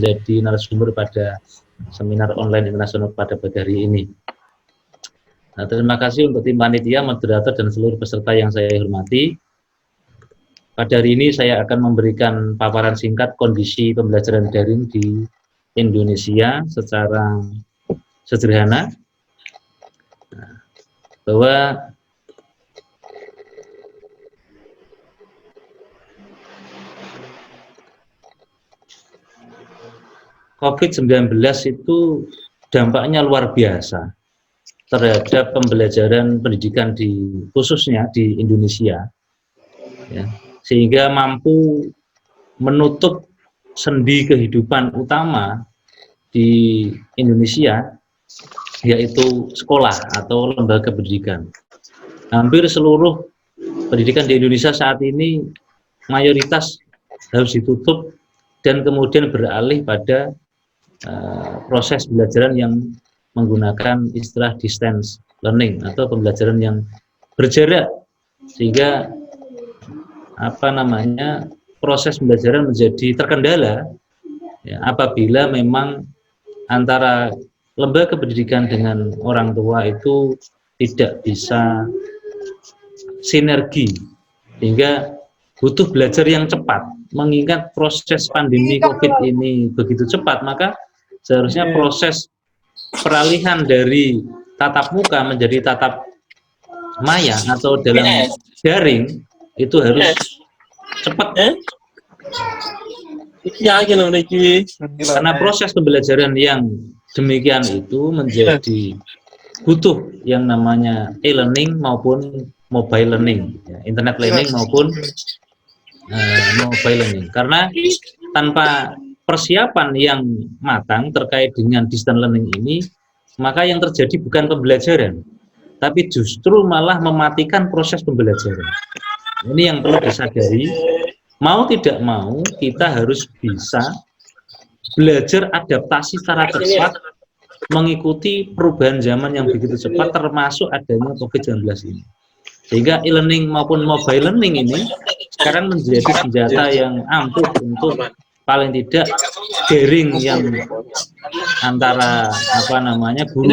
menjadi narasumber pada seminar online internasional pada pagi hari ini. Nah, terima kasih untuk tim panitia, moderator, dan seluruh peserta yang saya hormati. Pada hari ini saya akan memberikan paparan singkat kondisi pembelajaran daring di Indonesia secara sederhana, bahwa COVID-19 itu dampaknya luar biasa terhadap pembelajaran pendidikan khususnya di Indonesia, ya, sehingga mampu menutup sendi kehidupan utama di Indonesia, yaitu sekolah atau lembaga pendidikan. Hampir seluruh pendidikan di Indonesia saat ini mayoritas harus ditutup dan kemudian beralih pada proses pembelajaran yang menggunakan istilah distance learning atau pembelajaran yang berjarak, sehingga proses pembelajaran menjadi terkendala, ya, apabila memang antara lembaga pendidikan dengan orang tua itu tidak bisa sinergi, sehingga butuh belajar yang cepat. Mengingat proses pandemi COVID ini begitu cepat, maka seharusnya proses peralihan dari tatap muka menjadi tatap maya atau dalam daring itu harus cepat. Karena proses pembelajaran yang demikian itu menjadi butuh yang namanya e-learning maupun mobile learning, ya, internet learning maupun mobile learning. Karena tanpa persiapan yang matang terkait dengan distance learning ini, maka yang terjadi bukan pembelajaran, tapi justru malah mematikan proses pembelajaran. Ini yang perlu disadari. Mau tidak mau, kita harus bisa belajar adaptasi secara cepat, mengikuti perubahan zaman yang begitu cepat, termasuk adanya COVID-19 ini. Sehingga e-learning maupun mobile learning ini sekarang menjadi senjata yang ampuh untuk paling tidak daring yang antara guru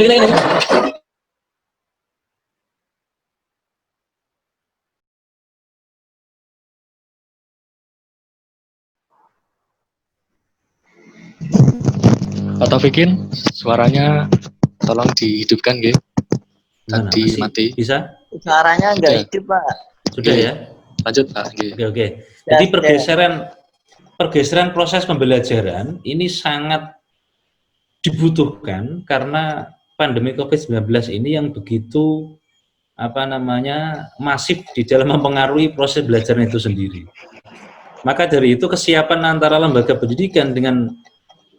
Pak Taufikin, suaranya tolong dihidupkan, nggih. Tadi mati. Bisa? Suaranya nggak hidup, Pak. Sudah ya? Lanjut, Pak. Oke. Jadi pergeseran proses pembelajaran ini sangat dibutuhkan karena pandemi COVID-19 ini yang begitu masif di dalam mempengaruhi proses belajar itu sendiri. Maka dari itu kesiapan antara lembaga pendidikan dengan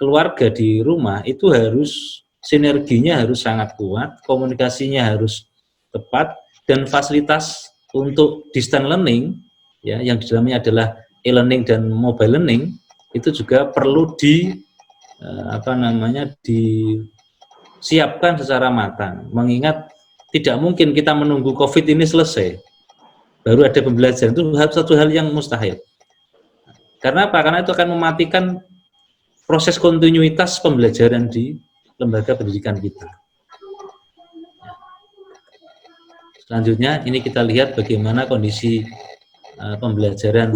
keluarga di rumah itu harus sinerginya harus sangat kuat, komunikasinya harus tepat, dan fasilitas untuk distance learning, ya, yang di dalamnya adalah e-learning dan mobile learning, itu juga perlu disiapkan secara matang. Mengingat tidak mungkin kita menunggu COVID ini selesai baru ada pembelajaran, itu satu hal yang mustahil. Karena apa? Karena itu akan mematikan proses kontinuitas pembelajaran di lembaga pendidikan kita. Selanjutnya, ini kita lihat bagaimana kondisi pembelajaran,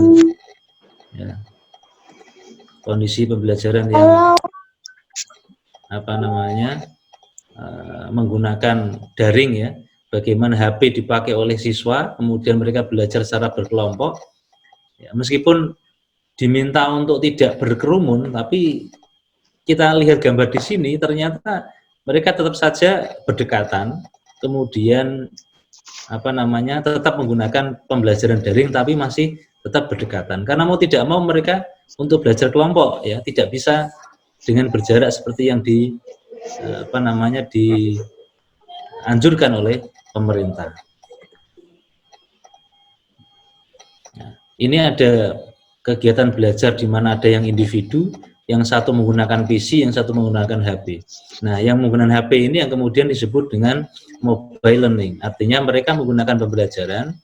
ya, kondisi pembelajaran yang menggunakan daring, ya, bagaimana HP dipakai oleh siswa, kemudian mereka belajar secara berkelompok, ya, meskipun diminta untuk tidak berkerumun, tapi kita lihat gambar di sini, ternyata mereka tetap saja berdekatan, kemudian tetap menggunakan pembelajaran daring, tapi masih tetap berdekatan. Karena mau tidak mau mereka untuk belajar kelompok, ya, tidak bisa dengan berjarak seperti yang dianjurkan oleh pemerintah. Nah, ini ada kegiatan belajar di mana ada yang individu, yang satu menggunakan PC, yang satu menggunakan HP. Nah, yang menggunakan HP ini yang kemudian disebut dengan mobile learning. Artinya mereka menggunakan pembelajaran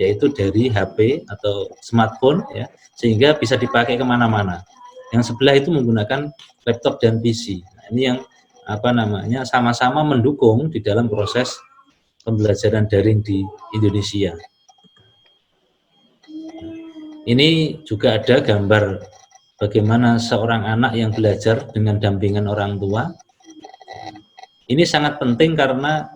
yaitu dari HP atau smartphone, ya, sehingga bisa dipakai kemana-mana. yang sebelah itu menggunakan laptop dan PC. Nah, ini yang sama-sama mendukung di dalam proses pembelajaran daring di Indonesia. Ini juga ada gambar bagaimana seorang anak yang belajar dengan dampingan orang tua. Ini sangat penting karena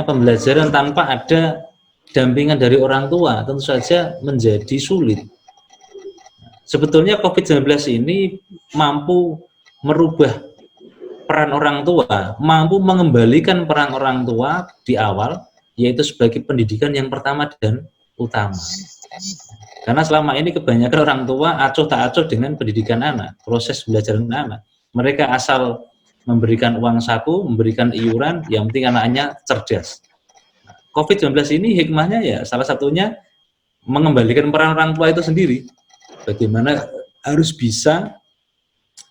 pembelajaran tanpa ada dampingan dari orang tua tentu saja menjadi sulit. Sebetulnya COVID-19 ini mampu merubah peran orang tua, mampu mengembalikan peran orang tua di awal, yaitu sebagai pendidikan yang pertama dan utama. Karena selama ini kebanyakan orang tua acuh tak acuh dengan pendidikan anak, proses belajar anak. Mereka asal memberikan uang saku, memberikan iuran, yang penting anaknya cerdas. COVID-19 ini hikmahnya ya salah satunya mengembalikan peran orang tua itu sendiri. Bagaimana harus bisa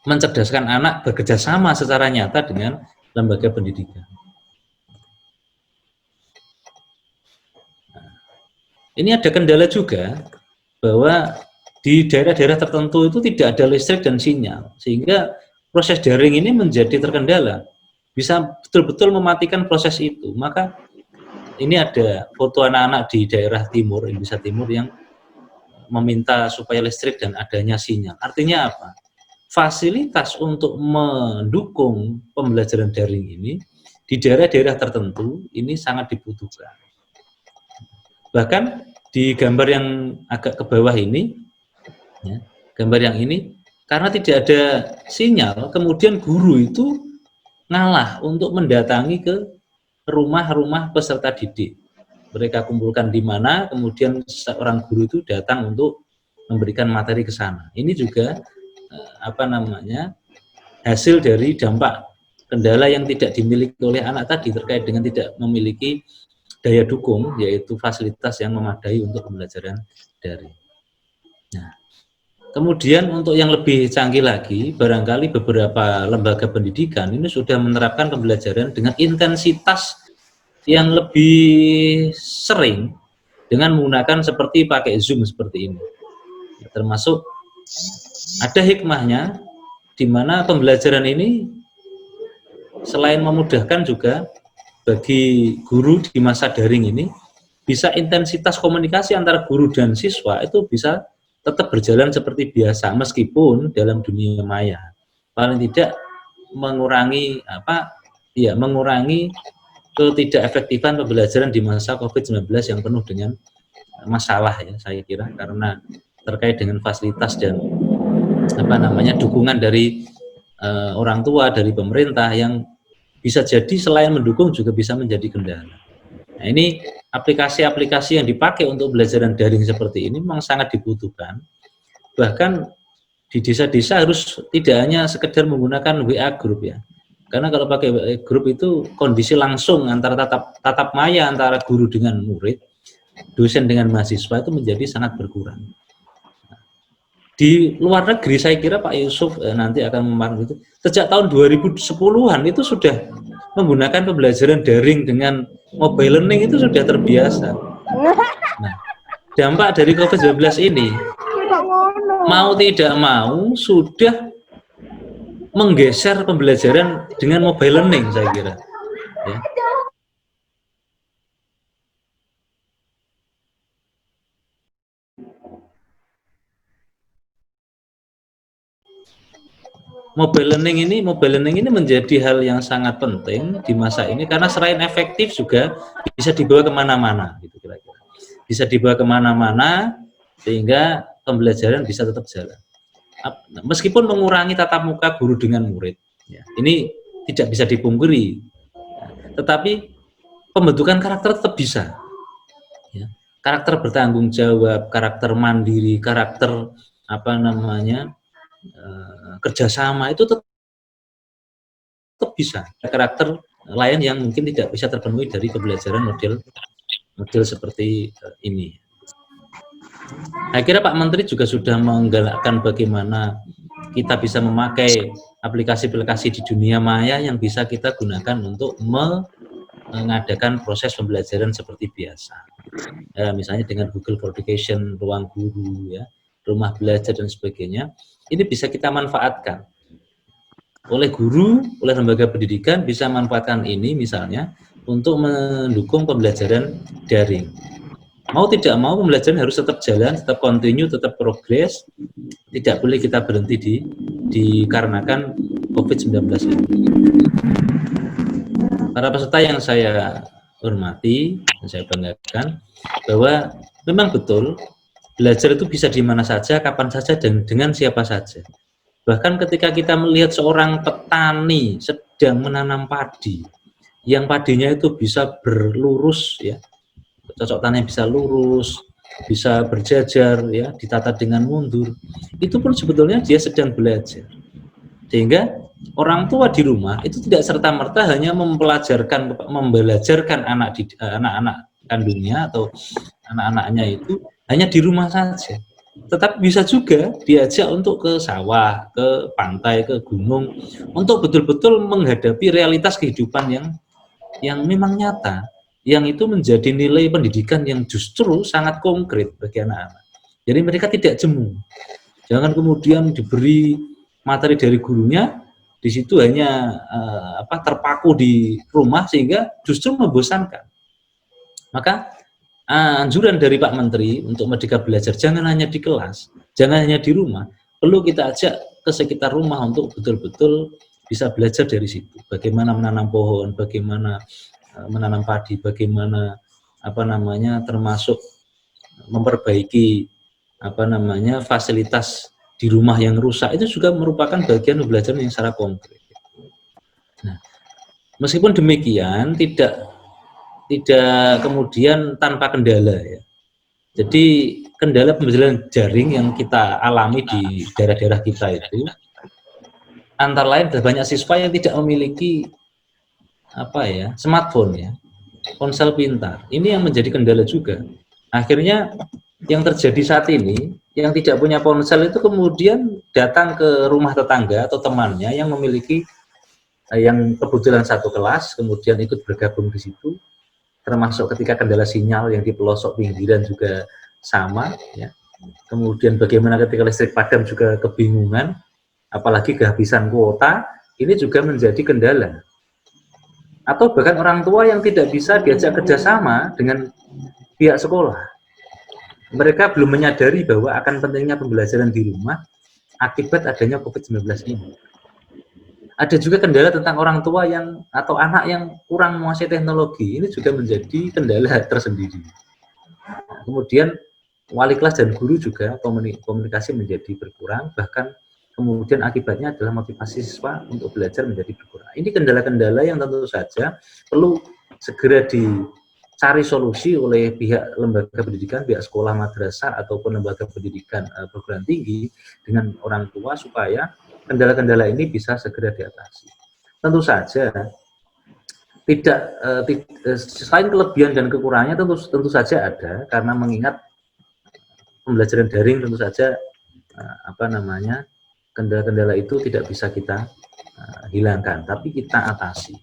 mencerdaskan anak bekerja sama secara nyata dengan lembaga pendidikan. Ini ada kendala juga bahwa di daerah-daerah tertentu itu tidak ada listrik dan sinyal, sehingga proses daring ini menjadi terkendala. Bisa betul-betul mematikan proses itu. Maka ini ada foto anak-anak di daerah timur, Indonesia Timur yang meminta supaya listrik dan adanya sinyal. Artinya apa? Fasilitas untuk mendukung pembelajaran daring ini di daerah-daerah tertentu ini sangat dibutuhkan. Bahkan di gambar yang agak ke bawah ini, ya, gambar yang ini, karena tidak ada sinyal, kemudian guru itu ngalah untuk mendatangi ke rumah-rumah peserta didik. Mereka kumpulkan di mana, kemudian seorang guru itu datang untuk memberikan materi ke sana. Ini juga hasil dari dampak kendala yang tidak dimiliki oleh anak tadi terkait dengan tidak memiliki daya dukung, yaitu fasilitas yang memadai untuk pembelajaran daring. Nah, kemudian untuk yang lebih canggih lagi, barangkali beberapa lembaga pendidikan ini sudah menerapkan pembelajaran dengan intensitas yang lebih sering dengan menggunakan seperti pakai Zoom seperti ini. Termasuk ada hikmahnya di mana pembelajaran ini selain memudahkan juga bagi guru di masa daring ini, bisa intensitas komunikasi antara guru dan siswa itu bisa tetap berjalan seperti biasa meskipun dalam dunia maya. Paling tidak mengurangi ketidakefektifan pembelajaran di masa COVID-19 yang penuh dengan masalah ya saya kira, karena terkait dengan fasilitas dan dukungan dari orang tua, dari pemerintah yang bisa jadi selain mendukung juga bisa menjadi kendala. Nah, ini aplikasi-aplikasi yang dipakai untuk pembelajaran daring seperti ini memang sangat dibutuhkan. Bahkan di desa-desa harus tidak hanya sekedar menggunakan WA group ya. Karena kalau pakai WA group itu kondisi langsung antara tatap maya antara guru dengan murid, dosen dengan mahasiswa itu menjadi sangat berkurang. Di luar negeri saya kira Pak Yusuf nanti akan memaparkan itu. Sejak tahun 2010-an itu sudah menggunakan pembelajaran daring dengan mobile learning itu sudah terbiasa. Nah, dampak dari COVID-19 ini mau tidak mau sudah menggeser pembelajaran dengan mobile learning saya kira. Ya. Mobile learning ini menjadi hal yang sangat penting di masa ini karena selain efektif juga bisa dibawa kemana-mana, gitu kira-kira. Bisa dibawa kemana-mana sehingga pembelajaran bisa tetap jalan. Meskipun mengurangi tatap muka guru dengan murid, ya, ini tidak bisa dipungkiri. Tetapi pembentukan karakter tetap bisa. Ya. Karakter bertanggung jawab, karakter mandiri, karakter kerjasama itu tetap bisa. Karakter lain yang mungkin tidak bisa terpenuhi dari pembelajaran model seperti ini. Saya kira Pak Menteri juga sudah menggalakkan bagaimana kita bisa memakai aplikasi-aplikasi di dunia maya yang bisa kita gunakan untuk mengadakan proses pembelajaran seperti biasa. Misalnya dengan Google for Education, ruang guru, ya, rumah belajar dan sebagainya, ini bisa kita manfaatkan. Oleh guru, oleh lembaga pendidikan bisa manfaatkan ini misalnya untuk mendukung pembelajaran daring. Mau tidak mau pembelajaran harus tetap jalan, tetap continue, tetap progres. Tidak boleh kita berhenti dikarenakan COVID-19 ini. Para peserta yang saya hormati dan saya banggakan bahwa memang betul belajar itu bisa di mana saja, kapan saja, dan dengan siapa saja. Bahkan ketika kita melihat seorang petani sedang menanam padi, yang padinya itu bisa berlurus, ya, cocok tanam bisa lurus, bisa berjajar, ya, ditata dengan mundur. Itu pun sebetulnya dia sedang belajar. Sehingga orang tua di rumah itu tidak serta-merta hanya membelajarkan anak-anak kandungnya atau anak-anaknya itu hanya di rumah saja. Tetapi bisa juga diajak untuk ke sawah, ke pantai, ke gunung, untuk betul-betul menghadapi realitas kehidupan yang memang nyata, yang itu menjadi nilai pendidikan yang justru sangat konkret bagi anak-anak. Jadi mereka tidak jemu. Jangan kemudian diberi materi dari gurunya, di situ hanya terpaku di rumah sehingga justru membosankan. Maka anjuran dari Pak Menteri untuk Merdeka Belajar jangan hanya di kelas, jangan hanya di rumah, perlu kita ajak ke sekitar rumah untuk betul-betul bisa belajar dari situ. Bagaimana menanam pohon, bagaimana menanam padi, bagaimana termasuk memperbaiki fasilitas di rumah yang rusak, itu juga merupakan bagian pembelajaran yang secara konkret. Nah, meskipun demikian tidak kemudian tanpa kendala, ya. Jadi kendala pembelajaran jaring yang kita alami di daerah-daerah kita itu antara lain banyak siswa yang tidak memiliki smartphone, ya, ponsel pintar. Ini yang menjadi kendala juga. Akhirnya yang terjadi saat ini, yang tidak punya ponsel itu kemudian datang ke rumah tetangga atau temannya yang memiliki, yang kebetulan satu kelas, kemudian ikut bergabung di situ, termasuk ketika kendala sinyal yang di pelosok pinggiran juga sama, ya. Kemudian bagaimana ketika listrik padam juga kebingungan, apalagi kehabisan kuota, ini juga menjadi kendala. Atau bahkan orang tua yang tidak bisa diajak kerjasama dengan pihak sekolah. Mereka belum menyadari bahwa akan pentingnya pembelajaran di rumah akibat adanya COVID-19 ini. Ada juga kendala tentang orang tua atau anak yang kurang menguasai teknologi. Ini juga menjadi kendala tersendiri. Kemudian wali kelas dan guru juga komunikasi menjadi berkurang, bahkan kemudian akibatnya adalah motivasi siswa untuk belajar menjadi berkurang. Ini kendala-kendala yang tentu saja perlu segera dicari solusi oleh pihak lembaga pendidikan, pihak sekolah, madrasah, ataupun lembaga pendidikan perguruan tinggi dengan orang tua supaya kendala-kendala ini bisa segera diatasi. Tentu saja selain kelebihan dan kekurangannya tentu saja ada, karena mengingat pembelajaran daring tentu saja kendala-kendala itu tidak bisa kita hilangkan, tapi kita atasi.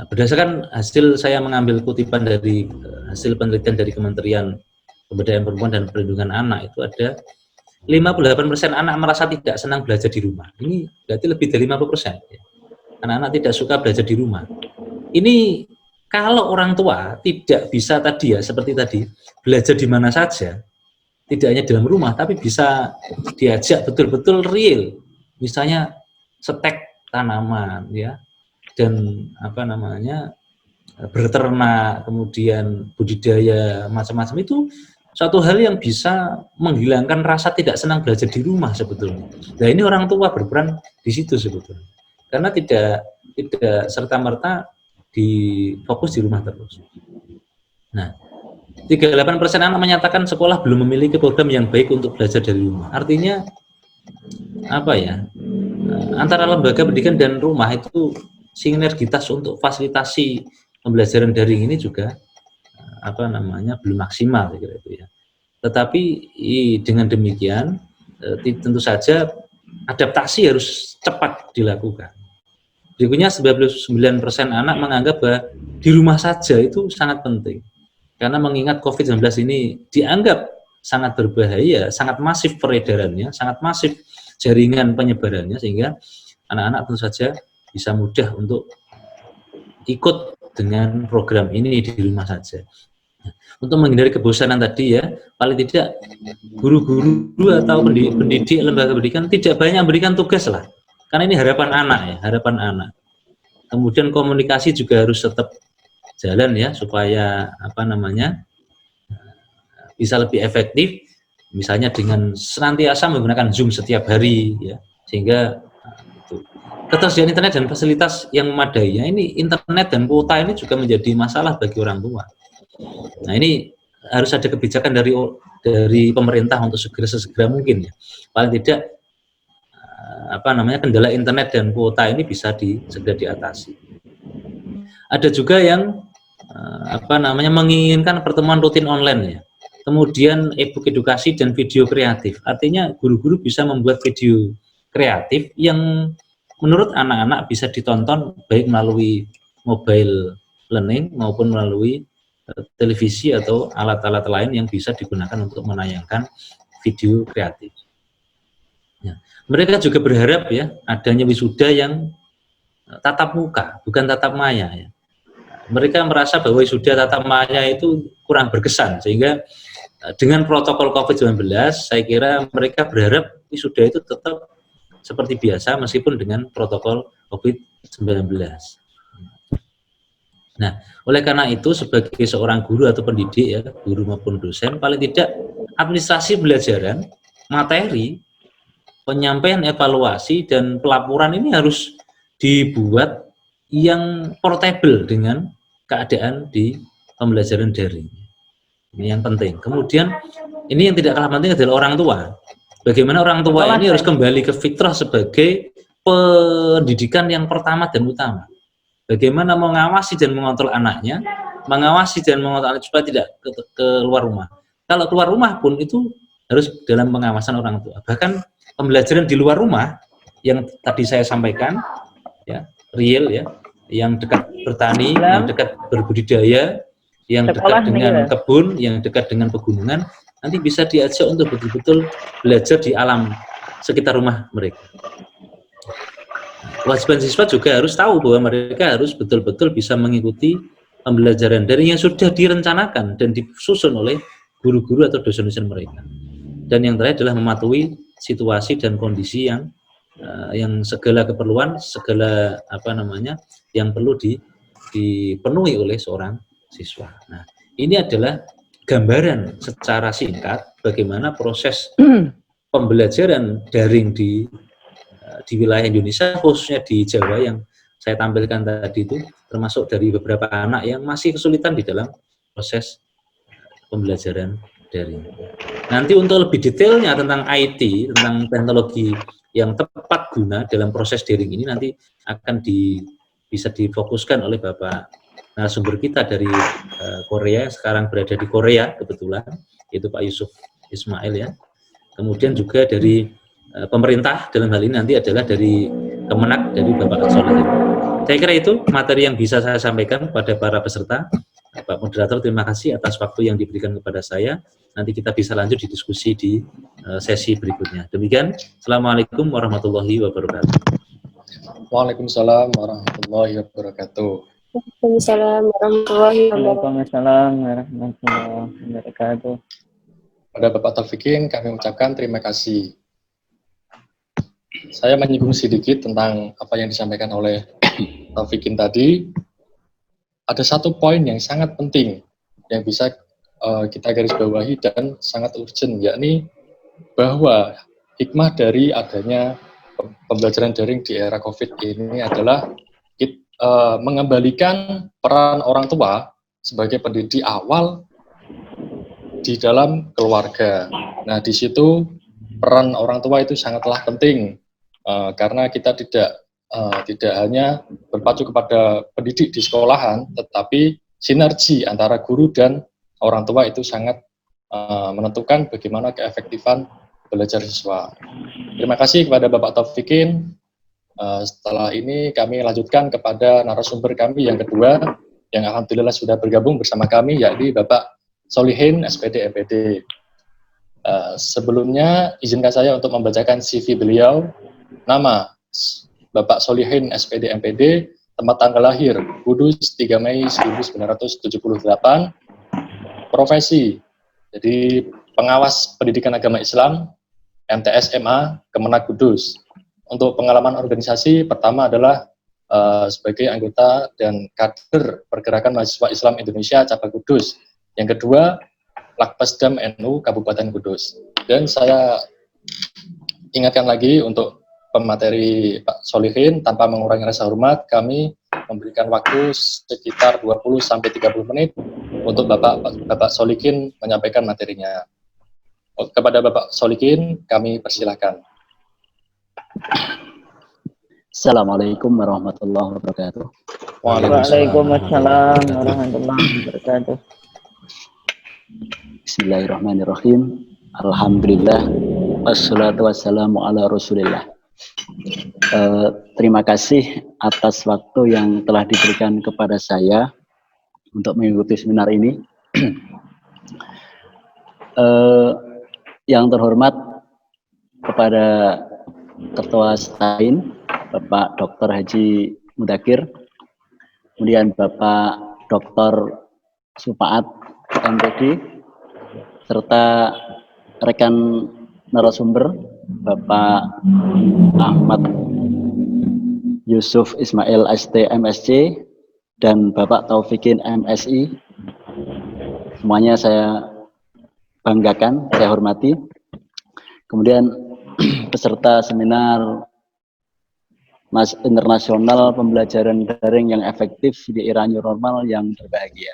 Berdasarkan hasil, saya mengambil kutipan dari hasil penelitian dari Kementerian Pemberdayaan Perempuan dan Perlindungan Anak, itu ada 58% anak merasa tidak senang belajar di rumah. Ini berarti lebih dari 50%. Ya. Anak-anak tidak suka belajar di rumah. Ini kalau orang tua tidak bisa seperti tadi, belajar di mana saja, tidak hanya dalam rumah, tapi bisa diajak betul-betul real. Misalnya setek tanaman, ya, dan berternak, kemudian budidaya macam-macam, itu suatu hal yang bisa menghilangkan rasa tidak senang belajar di rumah sebetulnya. Nah, ini orang tua berperan di situ sebetulnya, karena tidak serta-merta fokus di rumah terus. Nah, 38% anak menyatakan sekolah belum memiliki program yang baik untuk belajar dari rumah. Artinya antara lembaga pendidikan dan rumah itu sinergitas untuk fasilitasi pembelajaran daring ini juga belum maksimal, kira itu, ya. Tetapi dengan demikian tentu saja adaptasi harus cepat dilakukan. Berikutnya 99% anak menganggap bahwa di rumah saja itu sangat penting. Karena mengingat COVID-19 ini dianggap sangat berbahaya, sangat masif peredarannya, sangat masif jaringan penyebarannya, sehingga anak-anak tentu saja bisa mudah untuk ikut dengan program ini di rumah saja. Untuk menghindari kebosanan tadi ya, paling tidak guru-guru atau pendidik lembaga pendidikan tidak banyak memberikan tugas lah, karena ini harapan anak ya, harapan anak. Kemudian komunikasi juga harus tetap jalan ya, supaya bisa lebih efektif, misalnya dengan senantiasa menggunakan Zoom setiap hari ya, sehingga ketersediaan internet dan fasilitas yang memadai. Ya, ini internet dan kuota ini juga menjadi masalah bagi orang tua. Nah, ini harus ada kebijakan dari pemerintah untuk sesegera mungkin ya. Paling tidak kendala internet dan kuota ini bisa segera diatasi. Ada juga yang menginginkan pertemuan rutin online ya. Kemudian e-book edukasi dan video kreatif. Artinya guru-guru bisa membuat video kreatif yang menurut anak-anak bisa ditonton baik melalui mobile learning maupun melalui televisi atau alat-alat lain yang bisa digunakan untuk menayangkan video kreatif. Ya. Mereka juga berharap ya adanya wisuda yang tatap muka, bukan tatap maya ya. Mereka merasa bahwa wisuda tatap maya itu kurang berkesan, sehingga dengan protokol COVID-19 saya kira mereka berharap wisuda itu tetap seperti biasa meskipun dengan protokol COVID-19. Nah, oleh karena itu sebagai seorang guru atau pendidik ya, guru maupun dosen, paling tidak administrasi pembelajaran, materi, penyampaian evaluasi dan pelaporan ini harus dibuat yang portable dengan keadaan di pembelajaran daring. Ini yang penting. Kemudian ini yang tidak kalah penting adalah orang tua. Bagaimana orang tua ini harus kembali ke fitrah sebagai pendidikan yang pertama dan utama. Bagaimana mengawasi dan mengontrol anaknya, mengawasi dan mengontrol supaya tidak keluar rumah. Kalau keluar rumah pun itu harus dalam pengawasan orang tua. Bahkan pembelajaran di luar rumah yang tadi saya sampaikan, ya real ya, yang dekat bertani, yang dekat berbudidaya, yang dekat dengan kebun, yang dekat dengan pegunungan, nanti bisa diajak untuk betul-betul belajar di alam sekitar rumah mereka. Kewajiban siswa juga harus tahu bahwa mereka harus betul-betul bisa mengikuti pembelajaran dari yang sudah direncanakan dan disusun oleh guru-guru atau dosen-dosen mereka. Dan yang terakhir adalah mematuhi situasi dan kondisi yang segala keperluan, segala yang perlu dipenuhi oleh seorang siswa. Nah, ini adalah gambaran secara singkat bagaimana proses pembelajaran daring di wilayah Indonesia, khususnya di Jawa yang saya tampilkan tadi itu, termasuk dari beberapa anak yang masih kesulitan di dalam proses pembelajaran daring. Nanti untuk lebih detailnya tentang IT, tentang teknologi yang tepat guna dalam proses daring ini nanti akan bisa difokuskan oleh Bapak narasumber kita dari Korea, sekarang berada di Korea kebetulan, yaitu Pak Yusuf Ismail ya. Kemudian juga dari pemerintah dalam hal ini nanti adalah dari Kemenak, dari Bapak Solihin. Saya kira itu materi yang bisa saya sampaikan kepada para peserta. Pak Moderator, terima kasih atas waktu yang diberikan kepada saya. Nanti kita bisa lanjut di diskusi di sesi berikutnya. Demikian, Assalamualaikum warahmatullahi wabarakatuh. Waalaikumsalam warahmatullahi wabarakatuh. Waalaikumsalam warahmatullahi wabarakatuh. Pada Bapak Taufikin kami ucapkan terima kasih. Saya menyinggung sedikit tentang apa yang disampaikan oleh Taufikin tadi. Ada satu poin yang sangat penting yang bisa kita garis bawahi dan sangat urgent, yakni bahwa hikmah dari adanya pembelajaran daring di era COVID ini adalah mengembalikan peran orang tua sebagai pendidik awal di dalam keluarga. Nah, di situ peran orang tua itu sangatlah penting karena kita tidak hanya berpacu kepada pendidik di sekolahan, tetapi sinergi antara guru dan orang tua itu sangat menentukan bagaimana keefektifan belajar siswa. Terima kasih kepada Bapak Taufikin. Setelah ini kami lanjutkan kepada narasumber kami yang kedua, yang alhamdulillah sudah bergabung bersama kami, yakni Bapak Solihin, SPD MPD. Sebelumnya izinkan saya untuk membacakan CV beliau. Nama Bapak Solihin SPD MPD, tempat tanggal lahir Kudus 3 Mei 1978, profesi jadi pengawas pendidikan agama Islam MTS MA Kemenak Kudus. Untuk pengalaman organisasi pertama adalah sebagai anggota dan kader Pergerakan Mahasiswa Islam Indonesia Cabang Kudus. Yang kedua, Lakpesdam NU Kabupaten Kudus. Dan saya ingatkan lagi untuk pemateri Pak Solihin, tanpa mengurangi rasa hormat, kami memberikan waktu sekitar 20-30 menit untuk Bapak Solihin menyampaikan materinya. Kepada Bapak Solihin, kami persilahkan. Assalamualaikum warahmatullahi wabarakatuh. Waalaikumsalam warahmatullahi wabarakatuh. Bismillahirrahmanirrahim. Alhamdulillah. Wassalatu wassalamu ala rasulillah. Terima kasih atas waktu yang telah diberikan kepada saya untuk mengikuti seminar ini. Yang terhormat kepada Ketua STAIN, Bapak Dr. Haji Mudakir, kemudian Bapak Dr. Supaat MPD, serta rekan narasumber Bapak Ahmad Yusuf Ismail ST MSc dan Bapak Taufikin MSI. Semuanya saya banggakan, saya hormati. Kemudian peserta seminar internasional pembelajaran daring yang efektif di era new normal yang berbahagia.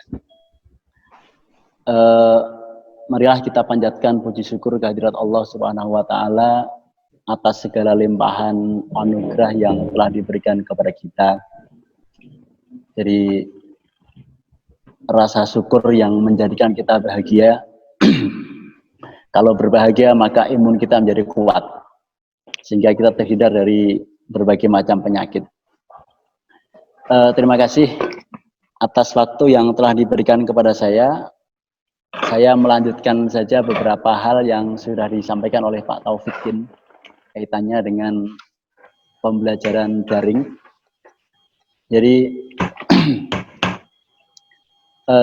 Marilah kita panjatkan puji syukur kehadirat Allah Subhanahu wa Ta'ala atas segala limpahan anugerah yang telah diberikan kepada kita. Jadi rasa syukur yang menjadikan kita bahagia. Kalau berbahagia maka imun kita menjadi kuat, sehingga kita terhindar dari berbagai macam penyakit. Terima kasih atas waktu yang telah diberikan kepada saya. Saya melanjutkan saja beberapa hal yang sudah disampaikan oleh Pak Taufikin kaitannya dengan pembelajaran daring. Jadi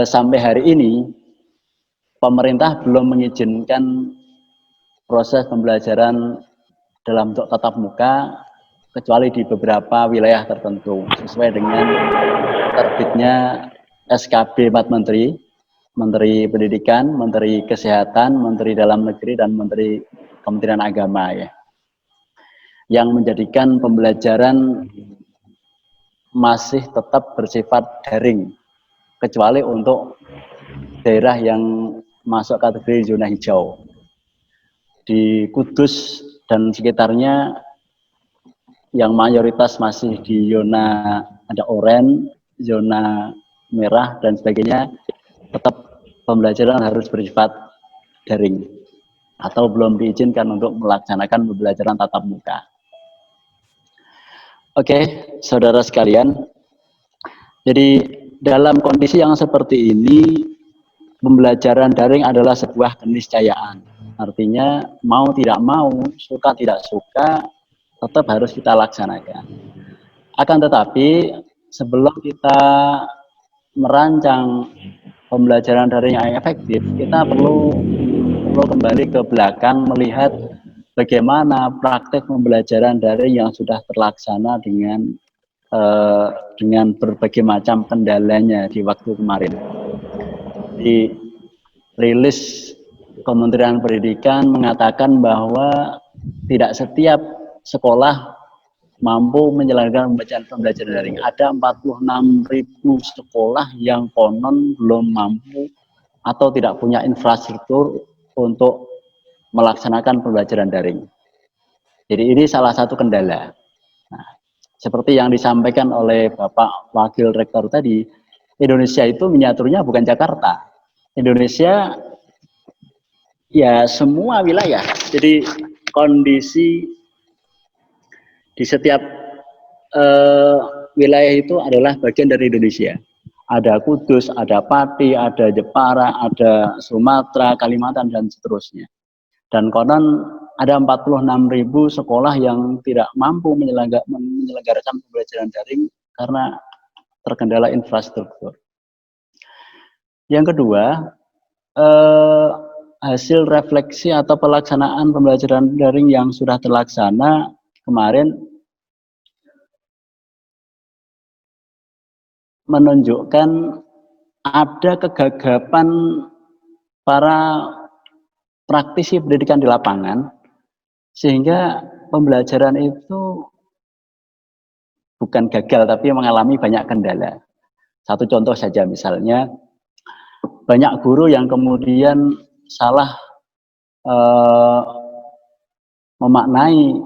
sampai hari ini pemerintah belum mengizinkan proses pembelajaran dalam bentuk tatap muka kecuali di beberapa wilayah tertentu sesuai dengan terbitnya SKB 4 Menteri, Menteri Pendidikan, Menteri Kesehatan, Menteri Dalam Negeri, dan Menteri Kementerian Agama ya, yang menjadikan pembelajaran masih tetap bersifat daring kecuali untuk daerah yang masuk kategori zona hijau. Di Kudus dan sekitarnya yang mayoritas masih di zona ada oranye, zona merah dan sebagainya, tetap pembelajaran harus bersifat daring atau belum diizinkan untuk melaksanakan pembelajaran tatap muka. Oke, saudara sekalian, jadi dalam kondisi yang seperti ini, pembelajaran daring adalah sebuah keniscayaan. Artinya mau tidak mau, suka tidak suka, tetap harus kita laksanakan. Akan tetapi sebelum kita merancang pembelajaran daring yang efektif, kita perlu kembali ke belakang melihat bagaimana praktek pembelajaran daring yang sudah terlaksana dengan berbagai macam kendalanya di waktu kemarin. Di rilis Kementerian Pendidikan mengatakan bahwa tidak setiap sekolah mampu menjalankan pembelajaran daring. Ada 46.000 sekolah yang konon belum mampu atau tidak punya infrastruktur untuk melaksanakan pembelajaran daring. Jadi ini salah satu kendala. Nah, seperti yang disampaikan oleh Bapak Wakil Rektor tadi, Indonesia itu miniaturnya bukan Jakarta. Indonesia ya semua wilayah. Jadi kondisi di setiap wilayah itu adalah bagian dari Indonesia. Ada Kudus, ada Pati, ada Jepara, ada Sumatera, Kalimantan, dan seterusnya. Dan konon ada 46.000 sekolah yang tidak mampu menyelenggarakan pembelajaran daring karena terkendala infrastruktur. Yang kedua, hasil refleksi atau pelaksanaan pembelajaran daring yang sudah terlaksana kemarin menunjukkan ada kegagapan para praktisi pendidikan di lapangan, sehingga pembelajaran itu bukan gagal tapi mengalami banyak kendala. Satu contoh saja, misalnya banyak guru yang kemudian salah memaknai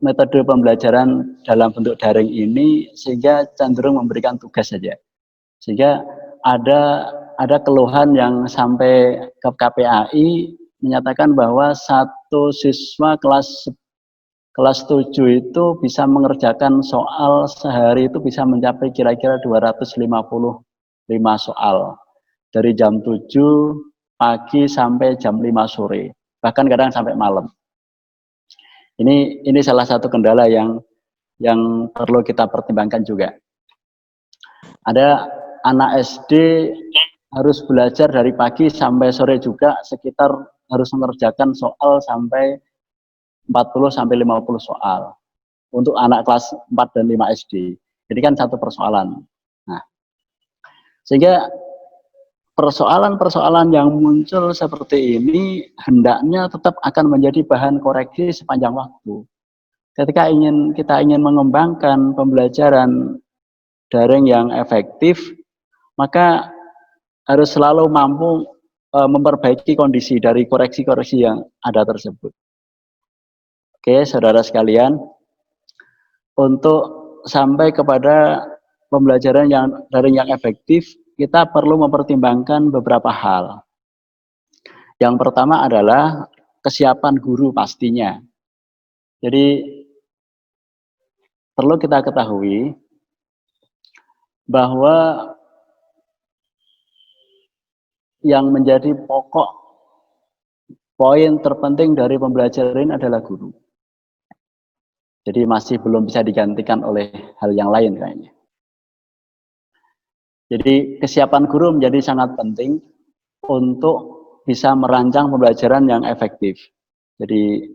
metode pembelajaran dalam bentuk daring ini, sehingga cenderung memberikan tugas saja. Sehingga ada keluhan yang sampai ke KPAI menyatakan bahwa satu siswa kelas 7 itu bisa mengerjakan soal sehari itu bisa mencapai kira-kira 255 soal. Dari jam 7 pagi sampai jam 5 sore. Bahkan kadang sampai malam. Ini salah satu kendala yang perlu kita pertimbangkan juga. Ada anak SD harus belajar dari pagi sampai sore juga, sekitar harus mengerjakan soal sampai 40 sampai 50 soal untuk anak kelas 4 dan 5 SD. Jadi kan satu persoalan. Nah, sehingga persoalan-persoalan yang muncul seperti ini hendaknya tetap akan menjadi bahan koreksi sepanjang waktu. Ketika kita ingin mengembangkan pembelajaran daring yang efektif, maka harus selalu mampu memperbaiki kondisi dari koreksi-koreksi yang ada tersebut. Oke, saudara sekalian, untuk sampai kepada pembelajaran yang daring yang efektif, kita perlu mempertimbangkan beberapa hal. Yang pertama adalah kesiapan guru pastinya. Jadi perlu kita ketahui bahwa yang menjadi pokok poin terpenting dari pembelajaran adalah guru. Jadi masih belum bisa digantikan oleh hal yang lain kayaknya. Jadi kesiapan guru menjadi sangat penting untuk bisa merancang pembelajaran yang efektif. Jadi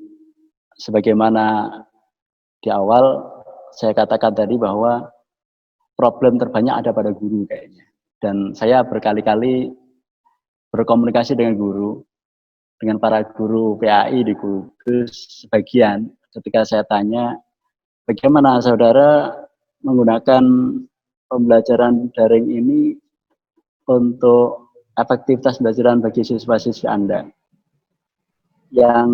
sebagaimana di awal saya katakan tadi bahwa problem terbanyak ada pada guru kayaknya. Dan saya berkali-kali berkomunikasi dengan guru, dengan para guru PAI di Kudus sebagian, ketika saya tanya, bagaimana saudara menggunakan pembelajaran daring ini untuk efektivitas pembelajaran bagi siswa-siswi Anda? Yang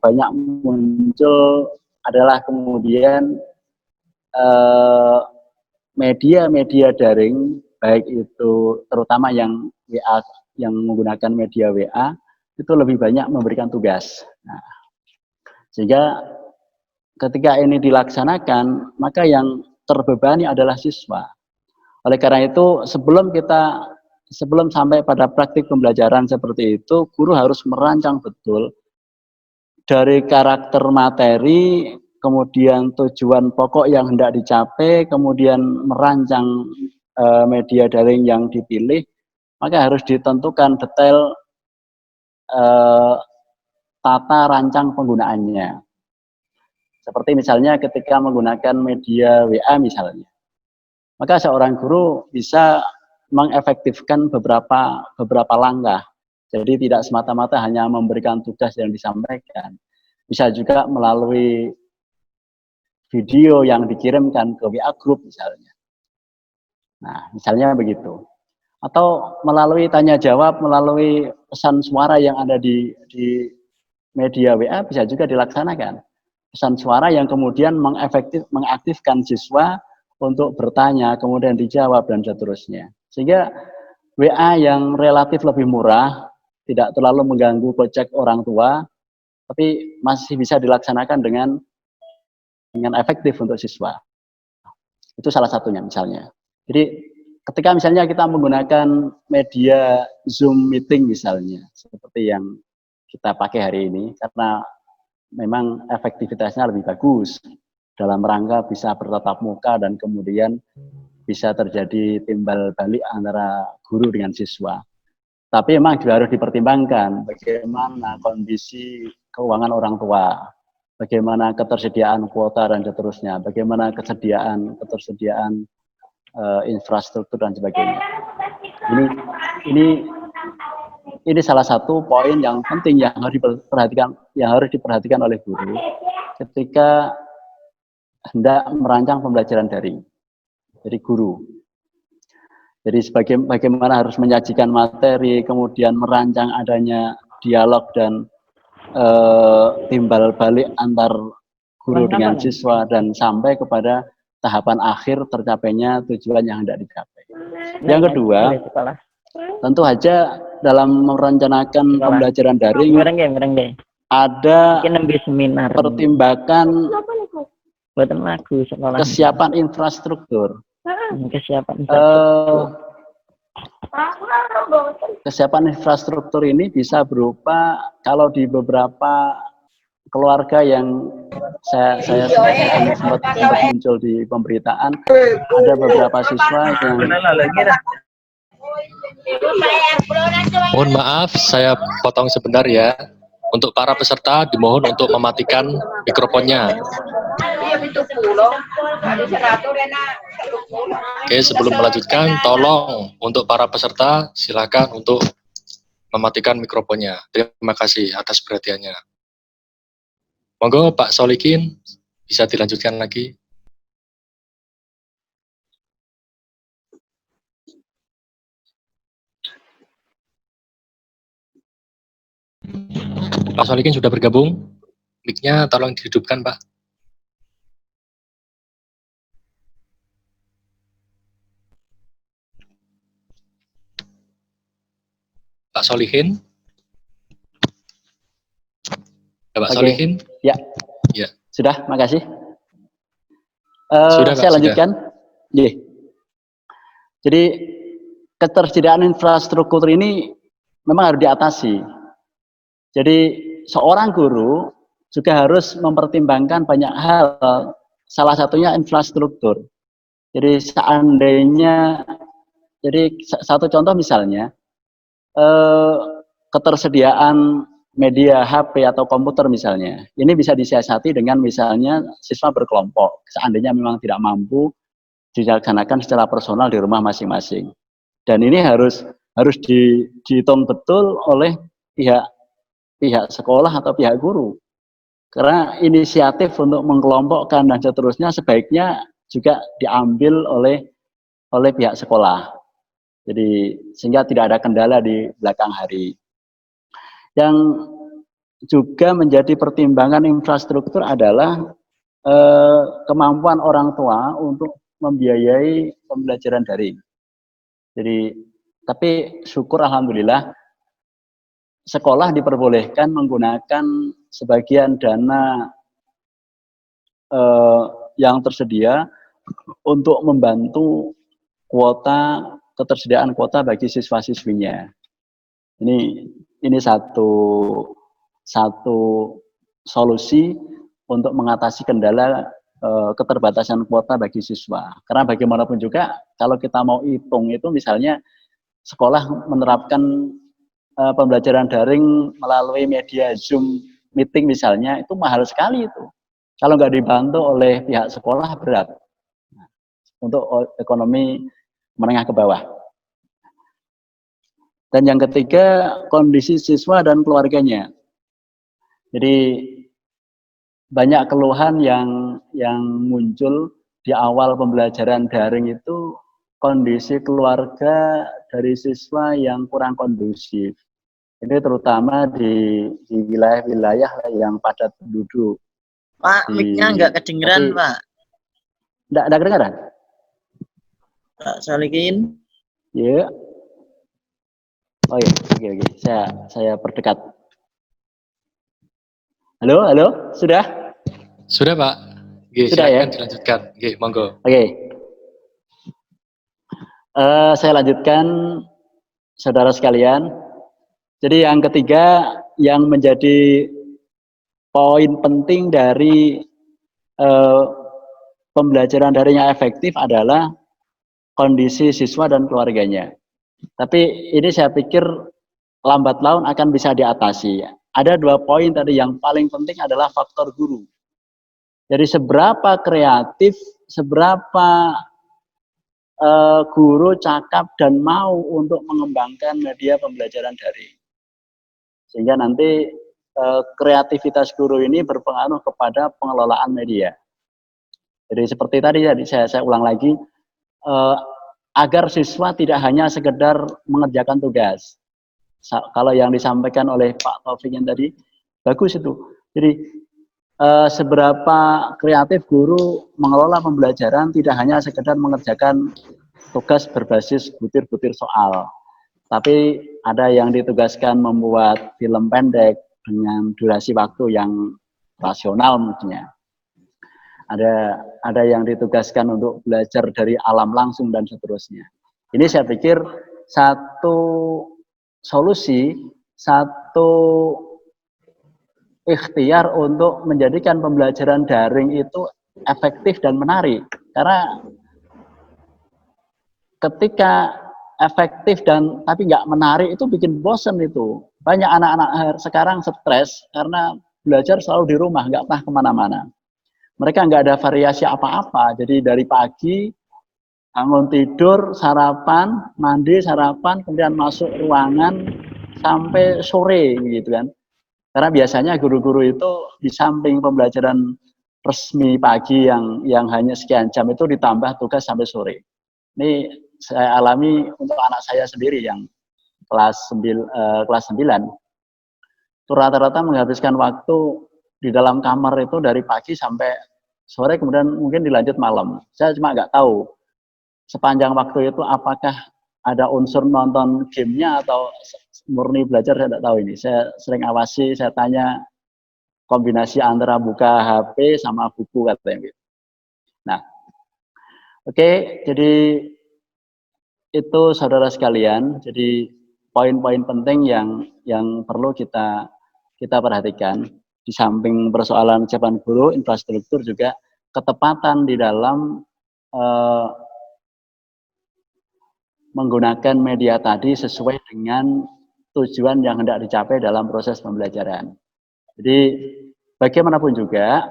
banyak muncul adalah kemudian media-media daring, baik itu terutama yang WA, yang menggunakan media WA, itu lebih banyak memberikan tugas. Nah, sehingga ketika ini dilaksanakan, maka yang terbebani adalah siswa. Oleh karena itu, sebelum sampai pada praktik pembelajaran seperti itu, guru harus merancang betul dari karakter materi, kemudian tujuan pokok yang hendak dicapai, kemudian merancang media daring yang dipilih, maka harus ditentukan detail tata rancang penggunaannya. Seperti misalnya ketika menggunakan media WA misalnya, maka seorang guru bisa mengefektifkan beberapa langkah. Jadi tidak semata-mata hanya memberikan tugas yang disampaikan. Bisa juga melalui video yang dikirimkan ke WA group misalnya. Nah, misalnya begitu. Atau melalui tanya jawab, melalui pesan suara yang ada di media WA bisa juga dilaksanakan. Pesan suara yang kemudian mengaktifkan siswa untuk bertanya, kemudian dijawab, dan seterusnya. Sehingga WA yang relatif lebih murah, tidak terlalu mengganggu kocek orang tua, tapi masih bisa dilaksanakan dengan efektif untuk siswa. Itu salah satunya misalnya. Jadi ketika misalnya kita menggunakan media Zoom meeting misalnya, seperti yang kita pakai hari ini karena memang efektivitasnya lebih bagus dalam rangka bisa bertatap muka dan kemudian bisa terjadi timbal balik antara guru dengan siswa. Tapi memang juga harus dipertimbangkan bagaimana kondisi keuangan orang tua, bagaimana ketersediaan kuota dan seterusnya, bagaimana ketersediaan infrastruktur dan sebagainya. Ini salah satu poin yang penting yang harus diperhatikan oleh guru ketika hendak merancang pembelajaran daring. Jadi guru. Jadi bagaimana harus menyajikan materi, kemudian merancang adanya dialog dan timbal balik antar guru dengan siswa dan sampai kepada tahapan akhir tercapainya tujuan yang hendak dicapai. Yang kedua, tentu saja dalam merencanakan pembelajaran daring ada pertimbangan kesiapan infrastruktur. Kesiapan infrastruktur ini bisa berupa kalau di beberapa keluarga yang saya sempat muncul di pemberitaan, ada beberapa siswa yang Mohon maaf, saya potong sebentar ya. Untuk para peserta dimohon untuk mematikan mikrofonnya. Oke, sebelum melanjutkan, tolong untuk para peserta silakan untuk mematikan mikrofonnya. Terima kasih atas perhatiannya. Monggo Pak Solikin bisa dilanjutkan lagi. Pak Solikin sudah bergabung. Mic-nya tolong dihidupkan, Pak. Pak Solihin. Ya, Pak Solihin. Ya. Ya. Sudah, makasih. Sudah, Pak, saya lanjutkan. Sudah. Jadi ketersediaan infrastruktur ini memang harus diatasi. Jadi seorang guru juga harus mempertimbangkan banyak hal, salah satunya infrastruktur. Jadi seandainya, jadi satu contoh misalnya, ketersediaan media HP atau komputer misalnya, ini bisa disiasati dengan misalnya siswa berkelompok, seandainya memang tidak mampu dilaksanakan secara personal di rumah masing-masing. Dan ini harus dihitung betul oleh pihak sekolah atau pihak guru. Karena inisiatif untuk mengkelompokkan dan seterusnya sebaiknya juga diambil oleh pihak sekolah. Jadi sehingga tidak ada kendala di belakang hari. Yang juga menjadi pertimbangan infrastruktur adalah kemampuan orang tua untuk membiayai pembelajaran daring. Jadi tapi syukur alhamdulillah sekolah diperbolehkan menggunakan sebagian dana yang tersedia untuk membantu ketersediaan kuota bagi siswa-siswinya. Ini satu solusi untuk mengatasi kendala keterbatasan kuota bagi siswa. Karena bagaimanapun juga kalau kita mau hitung itu misalnya sekolah menerapkan pembelajaran daring melalui media Zoom meeting misalnya, itu mahal sekali itu. Kalau nggak dibantu oleh pihak sekolah berat untuk ekonomi menengah ke bawah. Dan yang ketiga, kondisi siswa dan keluarganya. Jadi banyak keluhan yang muncul di awal pembelajaran daring itu kondisi keluarga dari siswa yang kurang kondusif. Ini terutama di wilayah-wilayah yang padat penduduk. Pak, mic-nya nggak kedengeran, Pak. Nggak kedengeran? Pak Solikin. Ya. Oh iya, oke. Saya perdekat. Halo, sudah? Sudah, Pak. Oke, sudah ya? Dilanjutkan. Oke, monggo. Oke. Saya lanjutkan, saudara sekalian. Jadi yang ketiga, yang menjadi poin penting dari pembelajaran daring yang efektif adalah kondisi siswa dan keluarganya. Tapi ini saya pikir lambat laun akan bisa diatasi. Ada 2 poin tadi, yang paling penting adalah faktor guru. Jadi seberapa kreatif, seberapa guru cakap dan mau untuk mengembangkan media pembelajaran daring. Sehingga nanti kreativitas guru ini berpengaruh kepada pengelolaan media. Jadi seperti tadi saya ulang lagi, agar siswa tidak hanya sekedar mengerjakan tugas. Kalau yang disampaikan oleh Pak Taufik yang tadi, bagus itu. Jadi seberapa kreatif guru mengelola pembelajaran, tidak hanya sekedar mengerjakan tugas berbasis butir-butir soal, tapi ada yang ditugaskan membuat film pendek dengan durasi waktu yang rasional mestinya. Ada yang ditugaskan untuk belajar dari alam langsung dan seterusnya. Ini saya pikir satu solusi, satu ikhtiar untuk menjadikan pembelajaran daring itu efektif dan menarik. Karena ketika efektif dan tapi nggak menarik itu bikin bosen itu. Banyak anak-anak sekarang stres karena belajar selalu di rumah, nggak pernah kemana-mana. Mereka nggak ada variasi apa-apa. Jadi dari pagi bangun tidur, sarapan, mandi, sarapan, kemudian masuk ruangan sampai sore gitu kan. Karena biasanya guru-guru itu di samping pembelajaran resmi pagi yang hanya sekian jam itu ditambah tugas sampai sore. Ini saya alami untuk anak saya sendiri yang kelas 9. Itu rata-rata menghabiskan waktu di dalam kamar itu dari pagi sampai sore, kemudian mungkin dilanjut malam. Saya cuma nggak tahu sepanjang waktu itu apakah ada unsur nonton gamenya atau murni belajar, saya tidak tahu ini. Saya sering awasi, saya tanya kombinasi antara buka HP sama buku katanya. Nah, oke, jadi itu saudara sekalian. Jadi poin-poin penting yang perlu kita perhatikan. Di samping persoalan kesiapan guru, infrastruktur juga ketepatan di dalam menggunakan media tadi sesuai dengan tujuan yang hendak dicapai dalam proses pembelajaran. Jadi bagaimanapun juga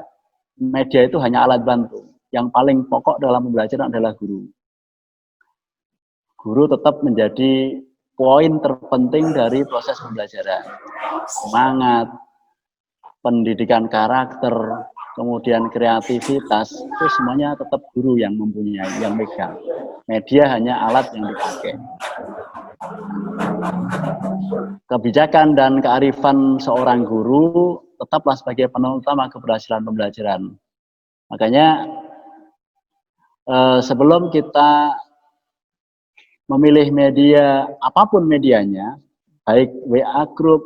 media itu hanya alat bantu. Yang paling pokok dalam pembelajaran adalah guru. Guru tetap menjadi poin terpenting dari proses pembelajaran. Semangat, pendidikan karakter, kemudian kreativitas, itu semuanya tetap guru yang mempunyai, yang megang. Media hanya alat yang dipakai. Kebijakan dan kearifan seorang guru tetaplah sebagai penentu utama keberhasilan pembelajaran. Makanya sebelum kita memilih media, apapun medianya, baik WA Group,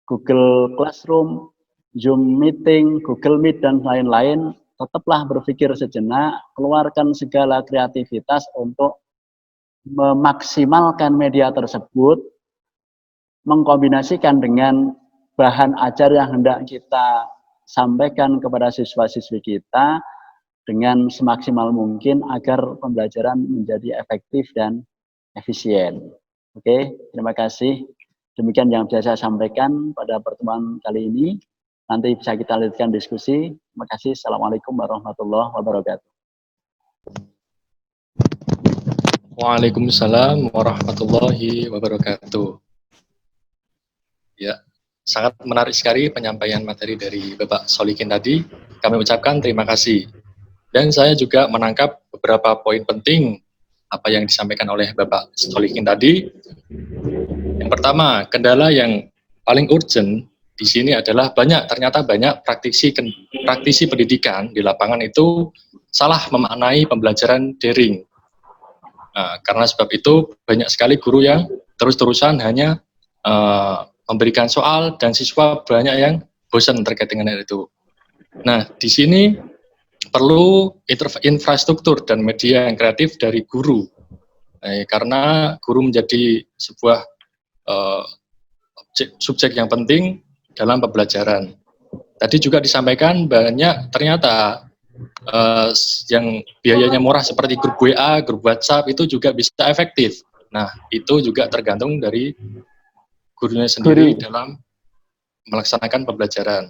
Google Classroom, Zoom Meeting, Google Meet, dan lain-lain, tetaplah berpikir sejenak, keluarkan segala kreativitas untuk memaksimalkan media tersebut, mengkombinasikan dengan bahan ajar yang hendak kita sampaikan kepada siswa-siswi kita dengan semaksimal mungkin agar pembelajaran menjadi efektif dan efisien. Oke, terima kasih. Demikian yang bisa saya sampaikan pada pertemuan kali ini. Nanti bisa kita lanjutkan diskusi. Terima kasih. Assalamualaikum warahmatullahi wabarakatuh. Waalaikumsalam warahmatullahi wabarakatuh. Ya, sangat menarik sekali penyampaian materi dari Bapak Solikin tadi. Kami ucapkan terima kasih. Dan saya juga menangkap beberapa poin penting apa yang disampaikan oleh Bapak Solikin tadi. Yang pertama, kendala yang paling urgent di sini adalah ternyata banyak praktisi pendidikan di lapangan itu salah memaknai pembelajaran daring. Nah, karena sebab itu banyak sekali guru yang terus-terusan hanya memberikan soal dan siswa banyak yang bosan terkait dengan itu. Nah, di sini perlu infrastruktur dan media yang kreatif dari guru, karena guru menjadi sebuah subjek yang penting dalam pembelajaran. Tadi juga disampaikan banyak ternyata yang biayanya murah seperti grup WA, grup WhatsApp itu juga bisa efektif. Nah, itu juga tergantung dari gurunya sendiri dalam melaksanakan pembelajaran.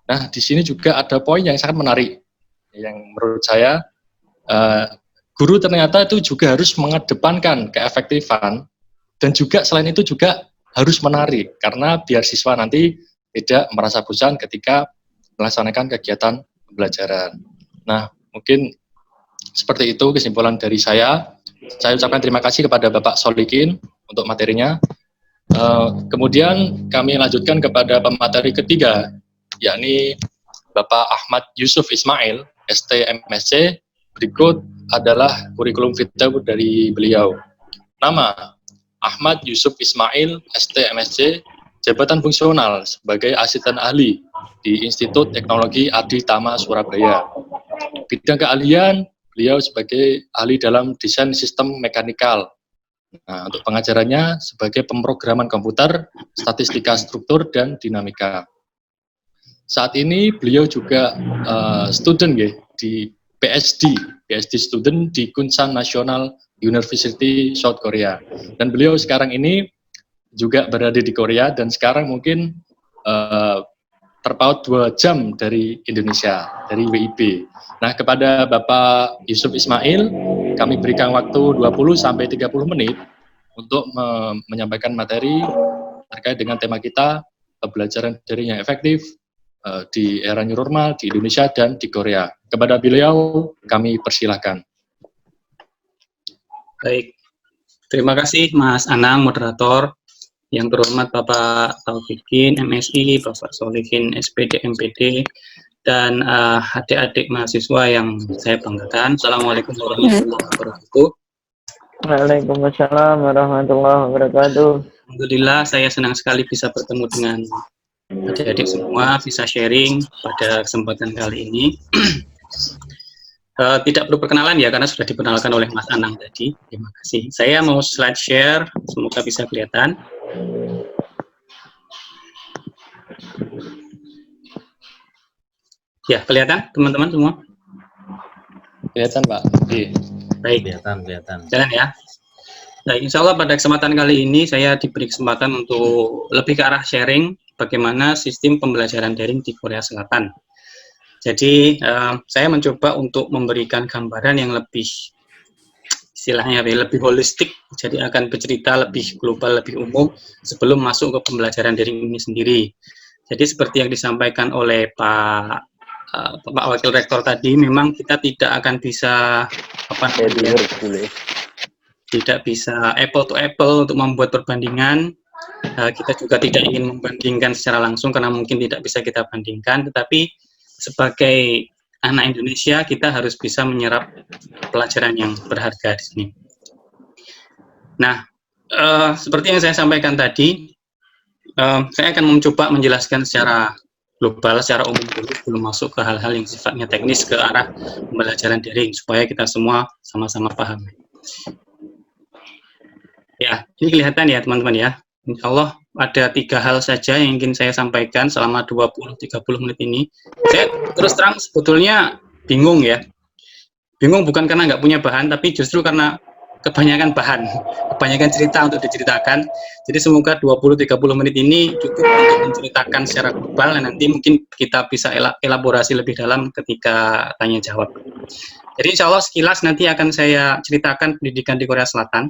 Nah, di sini juga ada poin yang sangat menarik, yang menurut saya guru ternyata itu juga harus mengedepankan keefektifan dan juga selain itu juga harus menarik karena biar siswa nanti tidak merasa bosan ketika melaksanakan kegiatan pembelajaran. Nah, mungkin seperti itu kesimpulan dari saya. Saya ucapkan terima kasih kepada Bapak Solikin untuk materinya. Kemudian kami lanjutkan kepada pemateri ketiga, yakni Bapak Ahmad Yusuf Ismail, ST MSc. Berikut adalah kurikulum vitae dari beliau. Nama, Ahmad Yusuf Ismail, ST MSc, jabatan fungsional sebagai asisten ahli di Institut Teknologi Adi Tama Surabaya. Bidang keahlian, beliau sebagai ahli dalam desain sistem mekanikal. Nah, untuk pengajarannya sebagai pemrograman komputer, statistika struktur, dan dinamika. Saat ini beliau juga student ya, di PhD student di Kunshan National University South Korea. Dan beliau sekarang ini juga berada di Korea dan sekarang mungkin terpaut 2 jam dari Indonesia, dari WIB. Nah, kepada Bapak Yusuf Ismail, kami berikan waktu 20-30 menit untuk menyampaikan materi terkait dengan tema kita, pembelajaran daring yang efektif di era new normal di Indonesia dan di Korea. Kepada beliau, kami persilahkan. Baik, terima kasih Mas Anang, moderator. Yang terhormat Bapak Taufikin, MSI, Bapak Solihin, SPD, MPD, dan adik-adik mahasiswa yang saya banggakan. Assalamualaikum warahmatullahi wabarakatuh. Waalaikumsalam warahmatullahi wabarakatuh. Alhamdulillah, saya senang sekali bisa bertemu dengan adik-adik semua, bisa sharing pada kesempatan kali ini. Tidak perlu perkenalan ya, karena sudah diperkenalkan oleh Mas Anang tadi. Terima kasih. Saya mau slide share, semoga bisa kelihatan. Ya, kelihatan teman-teman semua? Kelihatan, Pak. Baik. Kelihatan. Jalan ya. Nah, insya Allah pada kesempatan kali ini saya diberi kesempatan untuk lebih ke arah sharing bagaimana sistem pembelajaran daring di Korea Selatan. Jadi, saya mencoba untuk memberikan gambaran yang lebih istilahnya lebih holistik, jadi akan bercerita lebih global, lebih umum sebelum masuk ke pembelajaran daring ini sendiri. Jadi seperti yang disampaikan oleh Pak Wakil Rektor tadi, memang kita tidak akan bisa tidak bisa apple to apple untuk membuat perbandingan. Kita juga tidak ingin membandingkan secara langsung karena mungkin tidak bisa kita bandingkan, tetapi sebagai anak Indonesia, kita harus bisa menyerap pelajaran yang berharga di sini. Nah, seperti yang saya sampaikan tadi, saya akan mencoba menjelaskan secara global, secara umum dulu, belum masuk ke hal-hal yang sifatnya teknis ke arah pembelajaran daring, supaya kita semua sama-sama paham. Ya, ini kelihatan ya teman-teman ya. Insya Allah ada 3 hal saja yang ingin saya sampaikan selama 20-30 menit ini. Saya terus terang sebetulnya bingung ya. Bingung bukan karena nggak punya bahan, tapi justru karena kebanyakan bahan, kebanyakan cerita untuk diceritakan. Jadi semoga 20-30 menit ini cukup untuk menceritakan secara global, dan nanti mungkin kita bisa elaborasi lebih dalam ketika tanya jawab. Jadi insya Allah sekilas nanti akan saya ceritakan pendidikan di Korea Selatan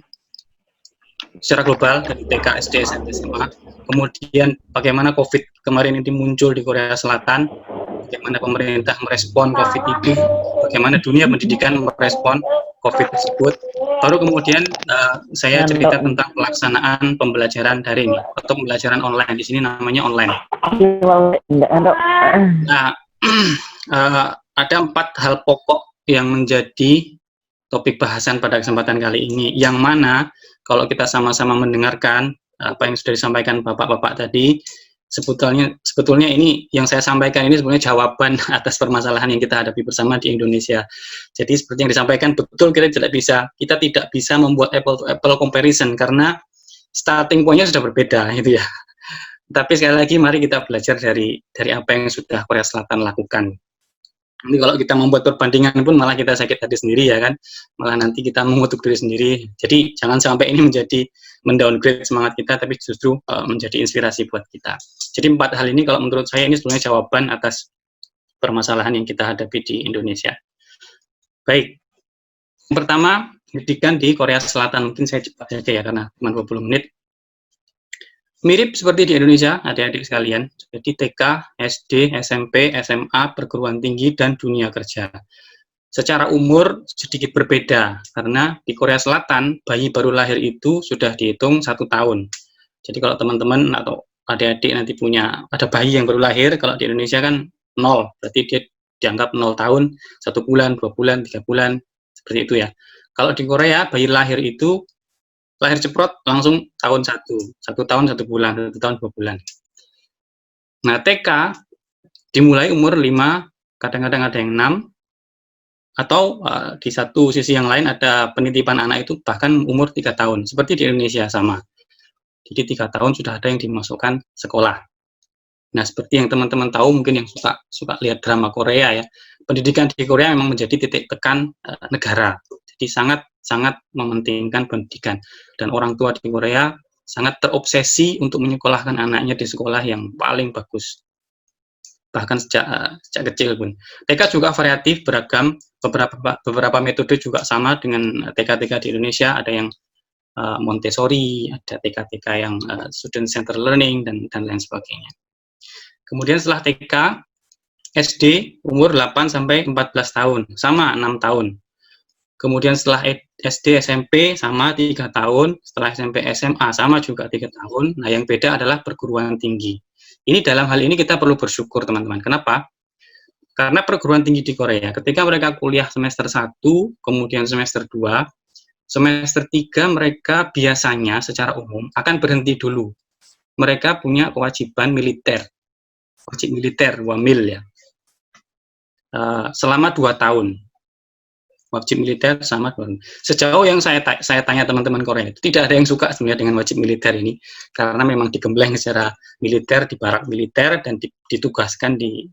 secara global dari TK, SD, SMP, SMA. Kemudian bagaimana COVID kemarin ini muncul di Korea Selatan, bagaimana pemerintah merespon COVID itu, bagaimana dunia pendidikan merespon COVID tersebut. Baru kemudian saya cerita tentang pelaksanaan pembelajaran daring atau pembelajaran online. Di sini namanya online. Nah, ada 4 hal pokok yang menjadi topik bahasan pada kesempatan kali ini, yang mana kalau kita sama-sama mendengarkan apa yang sudah disampaikan bapak-bapak tadi, sebetulnya ini yang saya sampaikan ini sebenarnya jawaban atas permasalahan yang kita hadapi bersama di Indonesia. Jadi seperti yang disampaikan, betul kita tidak bisa membuat apple to apple comparison karena starting point-nya sudah berbeda, gitu ya. Tapi sekali lagi mari kita belajar dari apa yang sudah Korea Selatan lakukan. Nanti kalau kita membuat perbandingan pun malah kita sakit hati sendiri ya kan, malah nanti kita mengutuk diri sendiri. Jadi jangan sampai ini menjadi mendowngrade semangat kita, tapi justru menjadi inspirasi buat kita. Jadi 4 hal ini kalau menurut saya ini sebenarnya jawaban atas permasalahan yang kita hadapi di Indonesia. Baik, yang pertama pendidikan di Korea Selatan, mungkin saya cepat saja ya karena cuma 20 menit. Mirip seperti di Indonesia, adik-adik sekalian. Jadi TK, SD, SMP, SMA, perguruan tinggi, dan dunia kerja. Secara umur sedikit berbeda, karena di Korea Selatan, bayi baru lahir itu sudah dihitung 1 tahun. Jadi kalau teman-teman atau adik-adik nanti ada bayi yang baru lahir, kalau di Indonesia kan 0, berarti dia dianggap 0 tahun, 1 bulan, 2 bulan, 3 bulan, seperti itu ya. Kalau di Korea, bayi lahir itu lahir ceprot langsung tahun 1 tahun 1 bulan, 1 tahun 2 bulan. Nah, TK dimulai umur 5, kadang-kadang ada yang 6, atau di satu sisi yang lain ada penitipan anak itu bahkan umur 3 tahun, seperti di Indonesia sama. Jadi 3 tahun sudah ada yang dimasukkan sekolah. Nah, seperti yang teman-teman tahu, mungkin yang suka lihat drama Korea ya, pendidikan di Korea memang menjadi titik tekan negara. Jadi sangat mementingkan pendidikan, dan orang tua di Korea sangat terobsesi untuk menyekolahkan anaknya di sekolah yang paling bagus, bahkan sejak kecil pun. TK juga variatif, beragam, beberapa metode juga sama dengan TK-TK di Indonesia, ada yang Montessori, ada TK-TK yang student center learning, dan lain sebagainya. Kemudian setelah TK, SD umur 8 sampai 14 tahun, sama 6 tahun. Kemudian setelah SD, SMP sama 3 tahun, setelah SMP, SMA sama juga 3 tahun. Nah, yang beda adalah perguruan tinggi. Ini dalam hal ini kita perlu bersyukur, teman-teman. Kenapa? Karena perguruan tinggi di Korea, ketika mereka kuliah semester 1, kemudian semester 2, semester 3 mereka biasanya secara umum akan berhenti dulu. Mereka punya kewajiban militer. Wajib militer, wamil ya. Selama 2 tahun. Wajib militer sama 2 tahun. Sejauh yang saya tanya teman-teman Korea, itu tidak ada yang suka sebenarnya dengan wajib militer ini, karena memang digembleng secara militer di barak militer dan ditugaskan di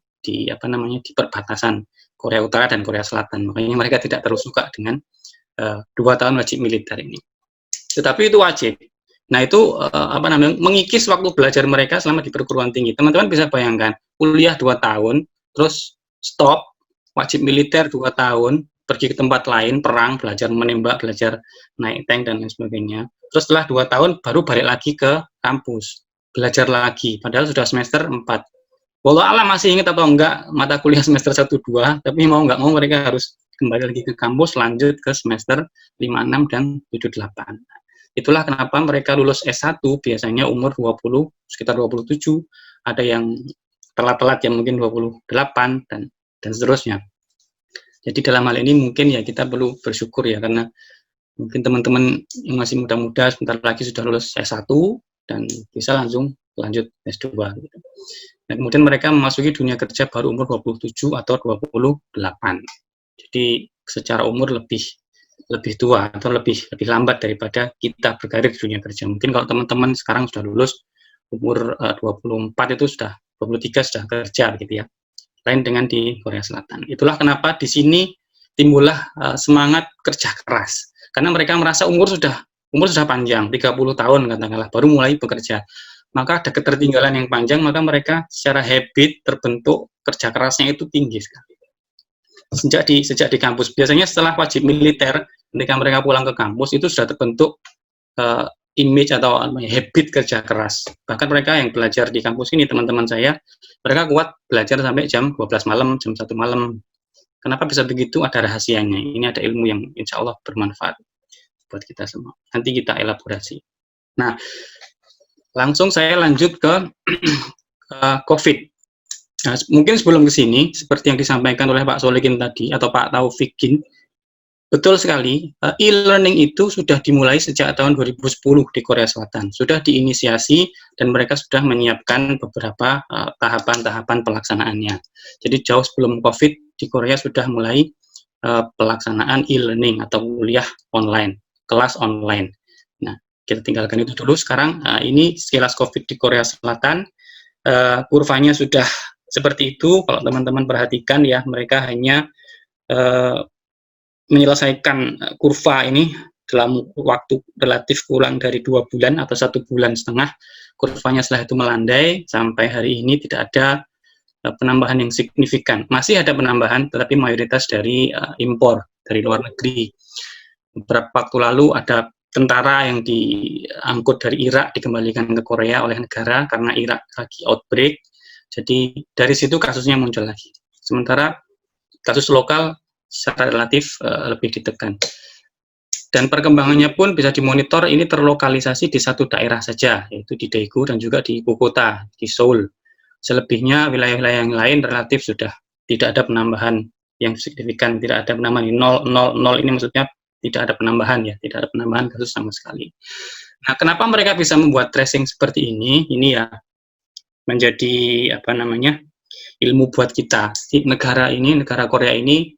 perbatasan Korea Utara dan Korea Selatan. Makanya mereka tidak terlalu suka dengan 2 tahun wajib militer ini. Tetapi itu wajib. Nah, itu mengikis waktu belajar mereka selama di perguruan tinggi. Teman-teman bisa bayangkan, kuliah 2 tahun, terus stop, wajib militer 2 tahun, pergi ke tempat lain, perang, belajar menembak, belajar naik tank, dan lain sebagainya. Terus setelah 2 tahun, baru balik lagi ke kampus, belajar lagi, padahal sudah semester 4. Wallah alam masih ingat atau enggak mata kuliah semester 1-2, tapi mau nggak mau mereka harus kembali lagi ke kampus, lanjut ke semester 5-6 dan 7-8. Itulah kenapa mereka lulus S1 biasanya umur 20, sekitar 27, ada yang telat-telat ya mungkin 28, dan seterusnya. Jadi dalam hal ini mungkin ya kita perlu bersyukur ya, karena mungkin teman-teman yang masih muda-muda sebentar lagi sudah lulus S1 dan bisa langsung lanjut S2 gitu. Nah, kemudian mereka memasuki dunia kerja baru umur 27 atau 28. Jadi secara umur lebih tua atau lebih lambat daripada kita berkarir di dunia kerja. Mungkin kalau teman-teman sekarang sudah lulus umur 24 itu sudah 23 sudah kerja gitu ya. Lain dengan di Korea Selatan. Itulah kenapa di sini timbullah semangat kerja keras. Karena mereka merasa umur sudah panjang, 30 tahun katakanlah, baru mulai bekerja. Maka ada ketertinggalan yang panjang, maka mereka secara habit terbentuk kerja kerasnya itu tinggi sekali. Sejak di kampus. Biasanya setelah wajib militer, ketika mereka pulang ke kampus, itu sudah terbentuk image atau habit kerja keras. Bahkan mereka yang belajar di kampus ini, teman-teman saya, mereka kuat belajar sampai jam 12 malam, jam 1 malam. Kenapa bisa begitu? Ada rahasianya. Ini ada ilmu yang insya Allah bermanfaat buat kita semua. Nanti kita elaborasi. Nah, langsung saya lanjut ke COVID. Nah, mungkin sebelum ke sini, seperti yang disampaikan oleh Pak Solikin tadi, atau Pak Taufikin, betul sekali, e-learning itu sudah dimulai sejak tahun 2010 di Korea Selatan. Sudah diinisiasi dan mereka sudah menyiapkan beberapa tahapan-tahapan pelaksanaannya. Jadi jauh sebelum COVID, di Korea sudah mulai pelaksanaan e-learning atau kuliah online, kelas online. Nah, kita tinggalkan itu dulu. Sekarang ini sekilas COVID di Korea Selatan. Kurvanya sudah seperti itu. Kalau teman-teman perhatikan ya, mereka hanya menyelesaikan kurva ini dalam waktu relatif kurang dari 2 bulan atau 1,5 bulan. Kurvanya setelah itu melandai sampai hari ini tidak ada penambahan yang signifikan. Masih ada penambahan, tetapi mayoritas dari impor dari luar negeri. Beberapa waktu lalu ada tentara yang diangkut dari Irak dikembalikan ke Korea oleh negara karena Irak lagi outbreak. Jadi dari situ kasusnya muncul lagi. Sementara kasus lokal secara relatif lebih ditekan. Dan perkembangannya pun bisa dimonitor, ini terlokalisasi di satu daerah saja, yaitu di Daegu dan juga di ibu kota, di Seoul. Selebihnya wilayah-wilayah yang lain relatif sudah tidak ada penambahan yang signifikan, tidak ada penambahan 000 ini maksudnya tidak ada penambahan ya, tidak ada penambahan kasus sama sekali. Nah, kenapa mereka bisa membuat tracing seperti ini? Ini ya menjadi ilmu buat kita. Di negara Korea ini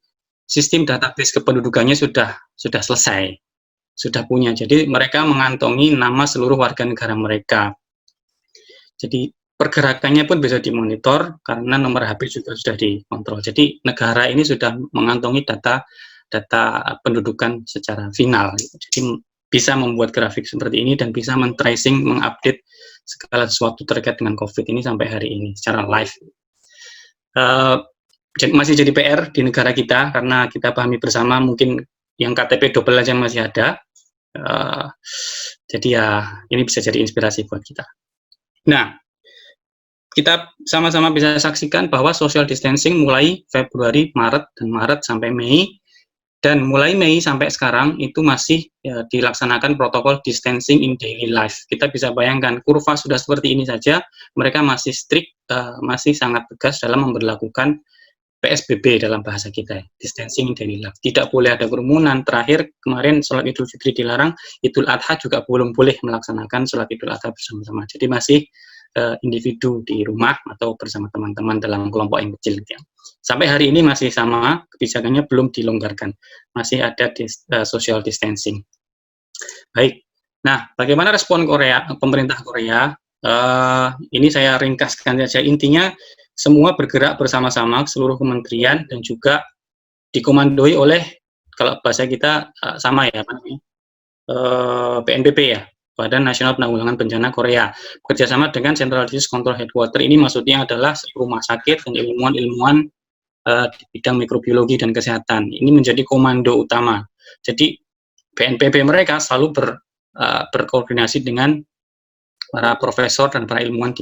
sistem database kependudukannya sudah selesai, sudah punya. Jadi mereka mengantongi nama seluruh warga negara mereka. Jadi pergerakannya pun bisa dimonitor karena nomor HP juga sudah dikontrol. Jadi negara ini sudah mengantongi data pendudukan secara final. Jadi bisa membuat grafik seperti ini dan bisa men-tracing, mengupdate segala sesuatu terkait dengan COVID ini sampai hari ini secara live. Masih jadi PR di negara kita karena kita pahami bersama mungkin yang KTP double aja masih ada. Jadi ya ini bisa jadi inspirasi buat kita. Nah, kita sama-sama bisa saksikan bahwa social distancing mulai Februari, Maret sampai Mei, dan mulai Mei sampai sekarang itu masih dilaksanakan protokol distancing in daily life. Kita bisa bayangkan kurva sudah seperti ini saja, mereka masih strict, masih sangat tegas dalam memberlakukan PSBB dalam bahasa kita, distancing in daily life. Tidak boleh ada kerumunan. Terakhir kemarin sholat Idul Fitri dilarang, Idul Adha juga belum boleh melaksanakan sholat Idul Adha bersama-sama. Jadi masih individu di rumah atau bersama teman-teman dalam kelompok yang kecil. Ya. Sampai hari ini masih sama, kebijakannya belum dilonggarkan. Masih ada social distancing. Baik. Nah, bagaimana respon pemerintah Korea? Ini saya ringkaskan saja. Intinya, semua bergerak bersama-sama, seluruh kementerian, dan juga dikomandoi oleh, kalau bahasa kita sama ya, BNPB ya, Badan Nasional Penanggulangan Bencana Korea, bekerjasama dengan Central Disease Control Headquarters. Ini maksudnya adalah rumah sakit dan ilmuwan-ilmuwan di bidang mikrobiologi dan kesehatan. Ini menjadi komando utama. Jadi BNPB mereka selalu berkoordinasi dengan para profesor dan para ilmuwan di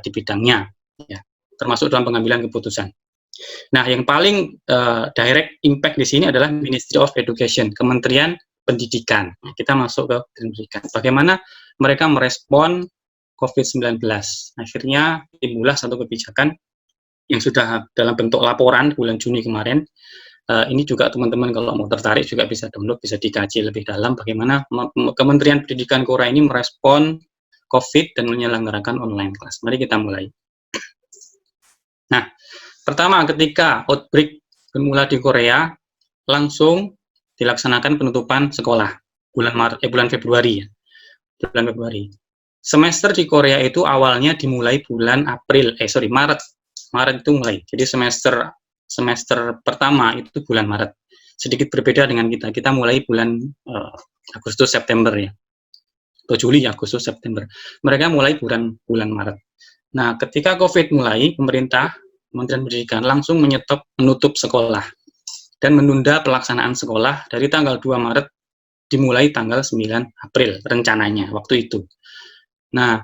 bidangnya, ya, termasuk dalam pengambilan keputusan. Nah, yang paling direct impact di sini adalah Ministry of Education, Kementerian Pendidikan. Kita masuk ke pendidikan. Bagaimana mereka merespon COVID-19? Akhirnya timbullah satu kebijakan yang sudah dalam bentuk laporan bulan Juni kemarin. Ini juga teman-teman kalau mau tertarik juga bisa download, bisa dikaji lebih dalam bagaimana Kementerian Pendidikan Korea ini merespon COVID dan menyelenggarakan online class. Mari kita mulai. Nah, pertama ketika outbreak bermula di Korea, langsung dilaksanakan penutupan sekolah bulan Februari ya. Bulan Februari. Semester di Korea itu awalnya dimulai bulan Maret. Maret itu mulai. Jadi semester pertama itu bulan Maret. Sedikit berbeda dengan kita. Kita mulai bulan Agustus September ya. Atau Juli, Agustus September. Mereka mulai bulan Maret. Nah, ketika COVID mulai, Kementerian Pendidikan langsung menutup sekolah dan menunda pelaksanaan sekolah dari tanggal 2 Maret dimulai tanggal 9 April rencananya waktu itu. Nah,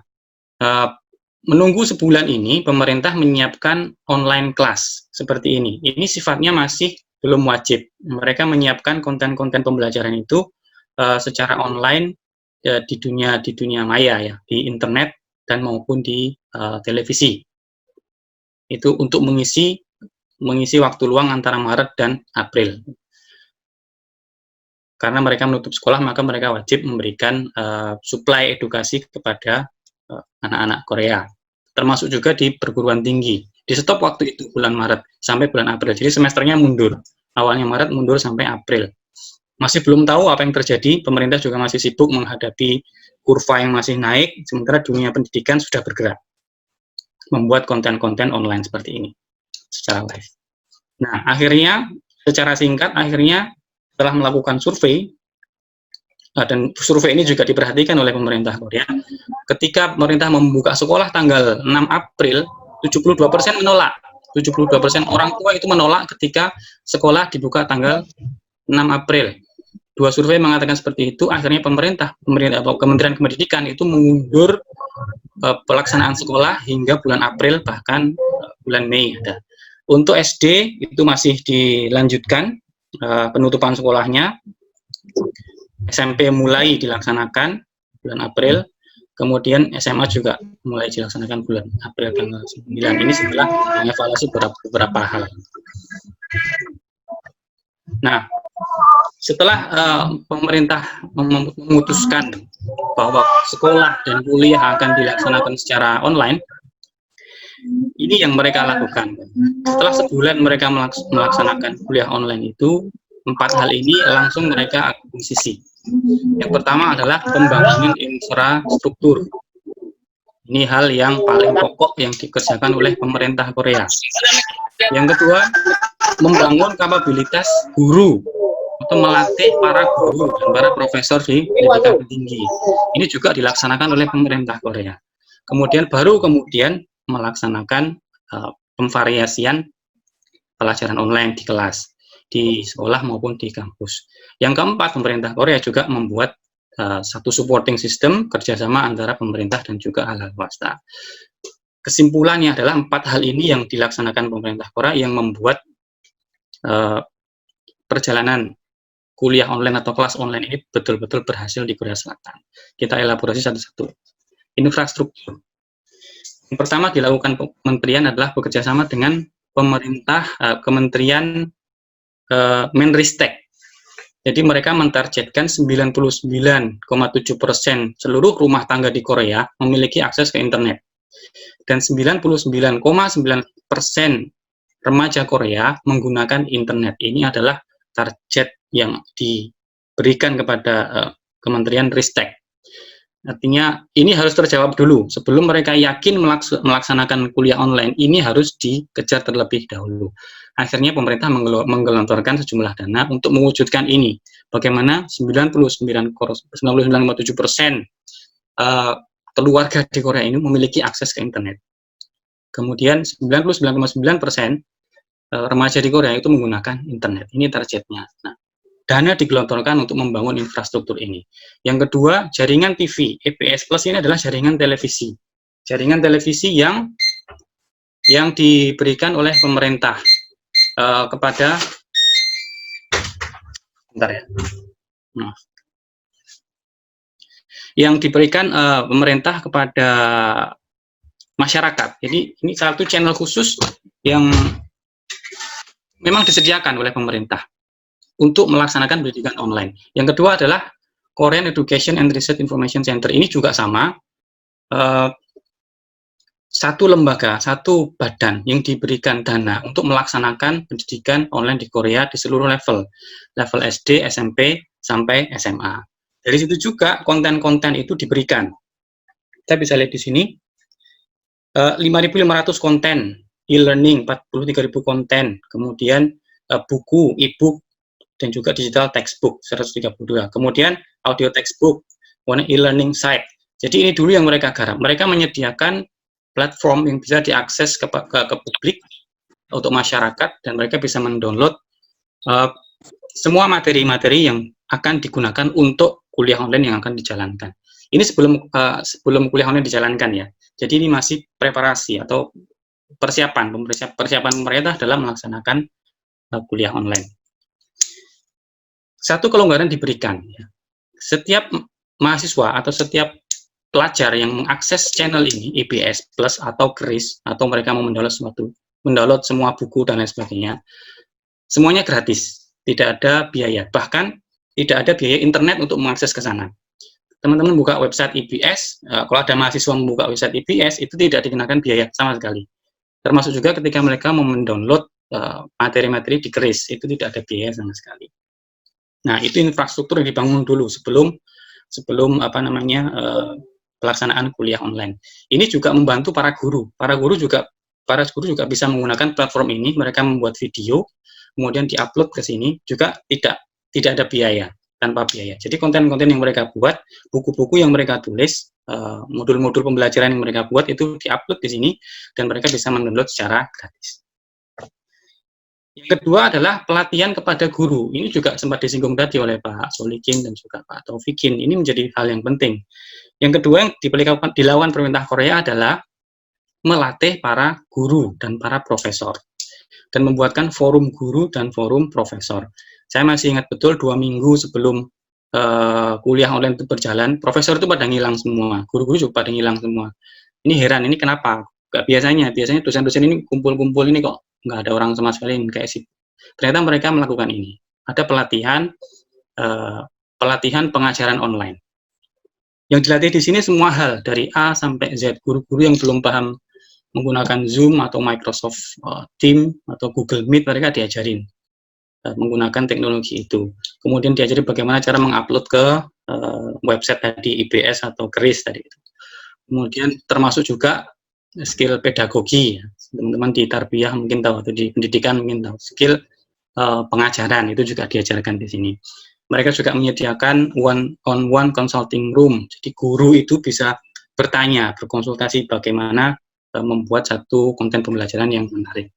menunggu sebulan ini pemerintah menyiapkan online class seperti ini. Ini sifatnya masih belum wajib. Mereka menyiapkan konten-konten pembelajaran itu secara online di dunia maya ya, di internet dan maupun di televisi. Itu untuk mengisi waktu luang antara Maret dan April. Karena mereka menutup sekolah, maka mereka wajib memberikan suplai edukasi kepada anak-anak Korea. Termasuk juga di perguruan tinggi. Di stop waktu itu bulan Maret sampai bulan April. Jadi semesternya mundur. Awalnya Maret mundur sampai April. masih belum tahu apa yang terjadi, pemerintah juga masih sibuk menghadapi kurva yang masih naik, sementara dunia pendidikan sudah bergerak, membuat konten-konten online seperti ini, secara live. Nah, akhirnya, secara singkat, akhirnya setelah melakukan survei, dan survei ini juga diperhatikan oleh pemerintah Korea, ketika pemerintah membuka sekolah tanggal 6 April, 72% menolak. 72% orang tua itu menolak ketika sekolah dibuka tanggal 6 April. Dua survei mengatakan seperti itu, akhirnya pemerintah atau Kementerian Pendidikan itu mengundur pelaksanaan sekolah hingga bulan April, bahkan bulan Mei ada. Untuk SD itu masih dilanjutkan penutupan sekolahnya, SMP mulai dilaksanakan bulan April, kemudian SMA juga mulai dilaksanakan bulan April tanggal 9. Ini setelah mengevaluasi beberapa hal. Nah, setelah pemerintah memutuskan bahwa sekolah dan kuliah akan dilaksanakan secara online, ini yang mereka lakukan. Setelah sebulan mereka melaksanakan kuliah online itu, 4 hal ini langsung mereka akuisisi. Yang pertama adalah pembangunan infrastruktur. Ini hal yang paling pokok yang dikerjakan oleh pemerintah Korea. Yang kedua, membangun kapabilitas guru atau melatih para guru dan para profesor di pendidikan tinggi. Ini juga dilaksanakan oleh pemerintah Korea. Kemudian melaksanakan pemvariasian pelajaran online di kelas, di sekolah maupun di kampus. Yang keempat, pemerintah Korea juga membuat satu supporting system kerjasama antara pemerintah dan juga hal-hal swasta. Kesimpulannya adalah 4 hal ini yang dilaksanakan pemerintah Korea yang membuat perjalanan kuliah online atau kelas online ini betul-betul berhasil di Korea Selatan. Kita elaborasi satu-satu. Infrastruktur. Yang pertama dilakukan kementerian adalah bekerjasama dengan pemerintah, Kementerian Menristek. Jadi mereka mentargetkan 99,7% seluruh rumah tangga di Korea memiliki akses ke internet. Dan 99,9% remaja Korea menggunakan internet. Ini adalah target yang diberikan kepada Kementerian Ristek. Artinya ini harus terjawab dulu. Sebelum mereka yakin melaksanakan kuliah online, ini harus dikejar terlebih dahulu. Akhirnya pemerintah menggelontorkan sejumlah dana untuk mewujudkan ini. Bagaimana 99,7% keluarga di Korea ini memiliki akses ke internet. Kemudian 99,9% remaja di Korea itu menggunakan internet. Ini targetnya. Nah, dana digelontorkan untuk membangun infrastruktur ini. Yang kedua, jaringan TV. EPS Plus ini adalah jaringan televisi. Jaringan televisi yang diberikan oleh pemerintah kepada yang diberikan pemerintah kepada masyarakat. Jadi ini satu channel khusus yang memang disediakan oleh pemerintah untuk melaksanakan pendidikan online. Yang kedua adalah Korean Education and Research Information Center. Ini juga sama, satu lembaga, satu badan yang diberikan dana untuk melaksanakan pendidikan online di Korea di seluruh level SD, SMP, sampai SMA. Dari situ juga konten-konten itu diberikan. Kita bisa lihat di sini, 5.500 konten, e-learning, 43.000 konten, kemudian buku, e-book, dan juga digital textbook, 132. Kemudian audio textbook, e-learning site. Jadi ini dulu yang mereka garap. Mereka menyediakan platform yang bisa diakses ke publik untuk masyarakat, dan mereka bisa mendownload semua materi-materi yang akan digunakan untuk kuliah online yang akan dijalankan. Ini sebelum kuliah online dijalankan ya. Jadi ini masih preparasi atau persiapan pemerintah dalam melaksanakan kuliah online. Satu kelonggaran diberikan. Ya. Setiap mahasiswa atau setiap pelajar yang mengakses channel ini, EPS Plus atau KRIS, atau mereka mau mendownload semua buku dan lain sebagainya, semuanya gratis, tidak ada biaya, bahkan tidak ada biaya internet untuk mengakses ke sana. Teman-teman buka website EPS, kalau ada mahasiswa membuka website EPS, itu tidak dikenakan biaya sama sekali. Termasuk juga ketika mereka mau mendownload materi-materi di KRIS, itu tidak ada biaya sama sekali. Nah, itu infrastruktur yang dibangun dulu sebelum pelaksanaan kuliah online. Ini juga membantu para guru. Para guru juga bisa menggunakan platform ini. Mereka membuat video, kemudian diupload ke sini juga tidak ada biaya, tanpa biaya. Jadi konten-konten yang mereka buat, buku-buku yang mereka tulis, modul-modul pembelajaran yang mereka buat itu diupload di sini dan mereka bisa mendownload secara gratis. Yang kedua adalah pelatihan kepada guru. Ini juga sempat disinggung tadi oleh Pak Solikin dan juga Pak Taufikin. Ini menjadi hal yang penting. Yang kedua yang dilakukan pemerintah Korea adalah melatih para guru dan para profesor dan membuatkan forum guru dan forum profesor. Saya masih ingat betul 2 minggu sebelum kuliah online itu berjalan, profesor itu pada ngilang semua, guru-guru juga pada ngilang semua. Ini heran, ini kenapa? Gak biasanya dosen-dosen ini kumpul-kumpul ini kok nggak ada orang sama sekali yang kayak sih. Ternyata mereka melakukan ini. Ada pelatihan pengajaran online. Yang dilatih di sini semua hal dari A sampai Z. Guru-guru yang belum paham menggunakan Zoom atau Microsoft Teams atau Google Meet, mereka diajarin menggunakan teknologi itu. Kemudian diajari bagaimana cara mengupload ke website tadi, IBS atau KRIS tadi itu. Kemudian termasuk juga skill pedagogi. Teman-teman di tarbiyah mungkin tahu, atau di pendidikan mungkin tahu. Skill pengajaran itu juga diajarkan di sini. Mereka juga menyediakan one-on-one consulting room. Jadi guru itu bisa bertanya, berkonsultasi bagaimana membuat satu konten pembelajaran yang menarik.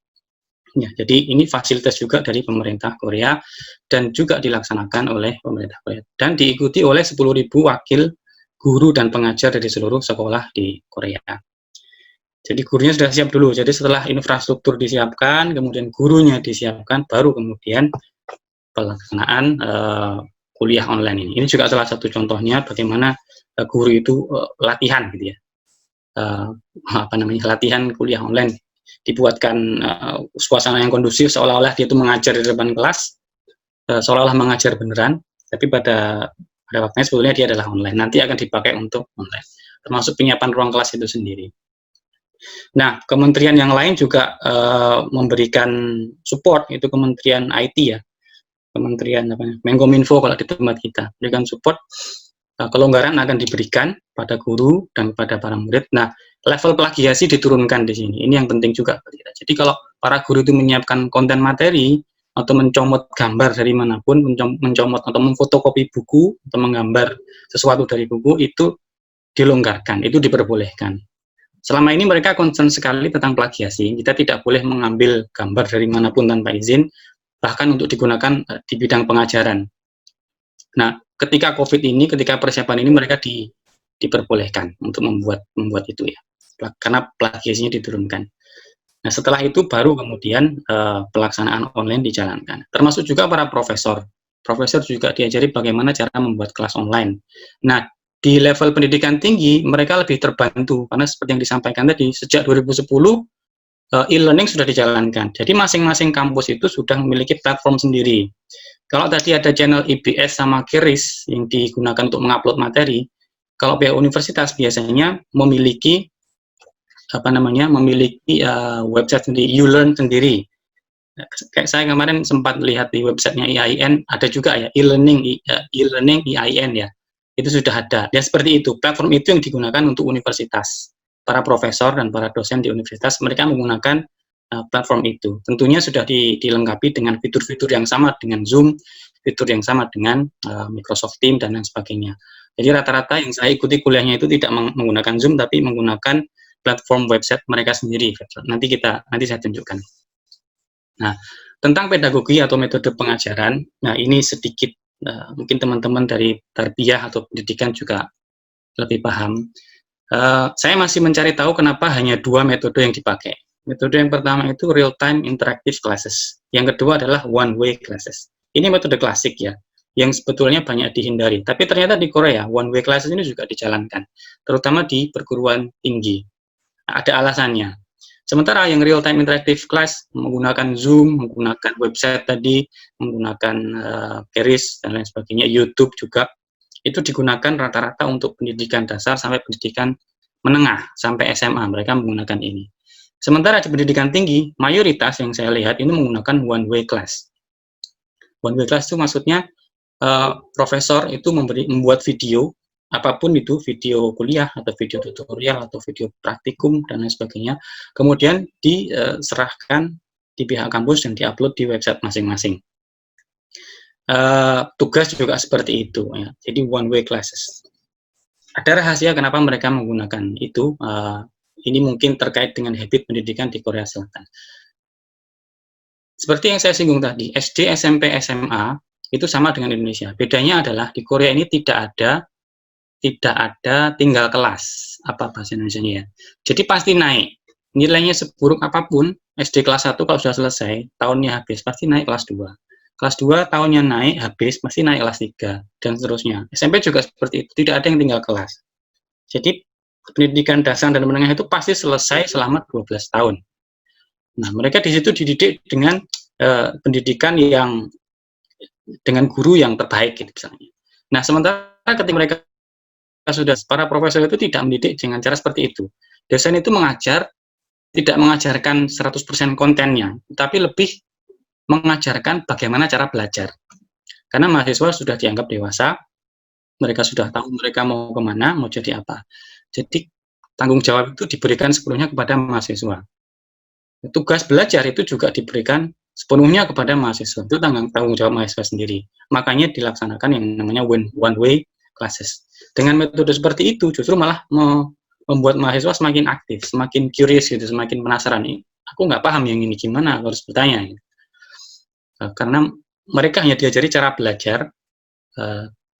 Ya, jadi ini fasilitas juga dari pemerintah Korea dan juga dilaksanakan oleh pemerintah Korea dan diikuti oleh 10.000 wakil guru dan pengajar dari seluruh sekolah di Korea. Jadi gurunya sudah siap dulu. Jadi setelah infrastruktur disiapkan, kemudian gurunya disiapkan, baru kemudian pelaksanaan kuliah online ini. Ini juga salah satu contohnya bagaimana guru itu latihan gitu ya. Latihan kuliah online, dibuatkan suasana yang kondusif seolah-olah dia itu mengajar di depan kelas, seolah-olah mengajar beneran, tapi pada waktunya sebetulnya dia adalah online. Nanti akan dipakai untuk online, termasuk penyiapan ruang kelas itu sendiri. Nah, kementerian yang lain juga memberikan support, itu Kementerian IT ya, Kementerian Menkominfo kalau di tempat kita, berikan support. Kelonggaran akan diberikan pada guru dan pada para murid. Nah, level plagiasi diturunkan di sini. Ini yang penting juga. Jadi kalau para guru itu menyiapkan konten materi atau mencomot gambar dari manapun, mencomot atau memfotokopi buku atau menggambar sesuatu dari buku, itu dilonggarkan, itu diperbolehkan. Selama ini mereka concern sekali tentang plagiasi. Kita tidak boleh mengambil gambar dari manapun tanpa izin, bahkan untuk digunakan di bidang pengajaran. Nah, ketika COVID ini, ketika persiapan ini, mereka diperbolehkan untuk membuat itu ya, karena plagiasinya diturunkan. Nah, setelah itu baru kemudian pelaksanaan online dijalankan. Termasuk juga para profesor. Profesor juga diajari bagaimana cara membuat kelas online. Nah, di level pendidikan tinggi, mereka lebih terbantu, karena seperti yang disampaikan tadi, sejak 2010, e-learning sudah dijalankan. Jadi masing-masing kampus itu sudah memiliki platform sendiri. Kalau tadi ada channel IBS sama KRIS yang digunakan untuk mengupload materi, kalau pihak universitas biasanya memiliki website sendiri, YouLearn sendiri. Kayak saya kemarin sempat lihat di websitenya IAIN, ada juga ya e-learning IAIN ya. Itu sudah ada. Ya seperti itu. Platform itu yang digunakan untuk universitas. Para profesor dan para dosen di universitas, mereka menggunakan platform itu. Tentunya sudah dilengkapi dengan fitur-fitur yang sama dengan Zoom, fitur yang sama dengan Microsoft Teams dan lain sebagainya. Jadi rata-rata yang saya ikuti kuliahnya itu tidak menggunakan Zoom, tapi menggunakan platform website mereka sendiri. Nanti saya tunjukkan. Nah, tentang pedagogi atau metode pengajaran, nah ini sedikit mungkin teman-teman dari tarbiyah atau pendidikan juga lebih paham. Saya masih mencari tahu kenapa hanya 2 metode yang dipakai. Metode yang pertama itu real-time interactive classes. Yang kedua adalah one-way classes. Ini metode klasik ya, yang sebetulnya banyak dihindari. Tapi ternyata di Korea, one-way classes ini juga dijalankan, terutama di perguruan tinggi. Ada alasannya. Sementara yang real-time interactive class menggunakan Zoom, menggunakan website tadi, menggunakan KRIS dan lain sebagainya, YouTube juga, itu digunakan rata-rata untuk pendidikan dasar sampai pendidikan menengah, sampai SMA, mereka menggunakan ini. Sementara di pendidikan tinggi, mayoritas yang saya lihat ini menggunakan one-way class. One-way class itu maksudnya profesor itu membuat video, apapun itu, video kuliah atau video tutorial atau video praktikum dan lain sebagainya, kemudian diserahkan di pihak kampus dan diupload di website masing-masing. Tugas juga seperti itu ya. Jadi one way classes. Ada rahasia kenapa mereka menggunakan itu. Ini mungkin terkait dengan habit pendidikan di Korea Selatan. Seperti yang saya singgung tadi, SD, SMP, SMA itu sama dengan Indonesia. Bedanya adalah di Korea ini tidak ada tinggal kelas, apa bahasa Indonesianya ya. Jadi pasti naik. Nilainya seburuk apapun, SD kelas 1 kalau sudah selesai, tahunnya habis, pasti naik kelas 2. Kelas 2 tahunnya naik, habis, pasti naik kelas 3, dan seterusnya. SMP juga seperti itu, tidak ada yang tinggal kelas. Jadi pendidikan dasar dan menengah itu pasti selesai selama 12 tahun. Nah, mereka di situ dididik dengan pendidikan yang dengan guru yang terbaik gitu misalnya. Nah, sementara ketika mereka sudah, para profesor itu tidak mendidik dengan cara seperti itu. Dosen itu tidak mengajarkan 100% kontennya, tapi lebih mengajarkan bagaimana cara belajar. Karena mahasiswa sudah dianggap dewasa, mereka sudah tahu mereka mau kemana, mau jadi apa. Jadi tanggung jawab itu diberikan sepenuhnya kepada mahasiswa. Tugas belajar itu juga diberikan sepenuhnya kepada mahasiswa. Itu tanggung jawab mahasiswa sendiri. Makanya dilaksanakan yang namanya one way classes. Dengan metode seperti itu justru malah membuat mahasiswa semakin aktif, semakin curious gitu, semakin penasaran. Aku nggak paham yang ini gimana, aku harus bertanya. Gitu. Karena mereka hanya diajari cara belajar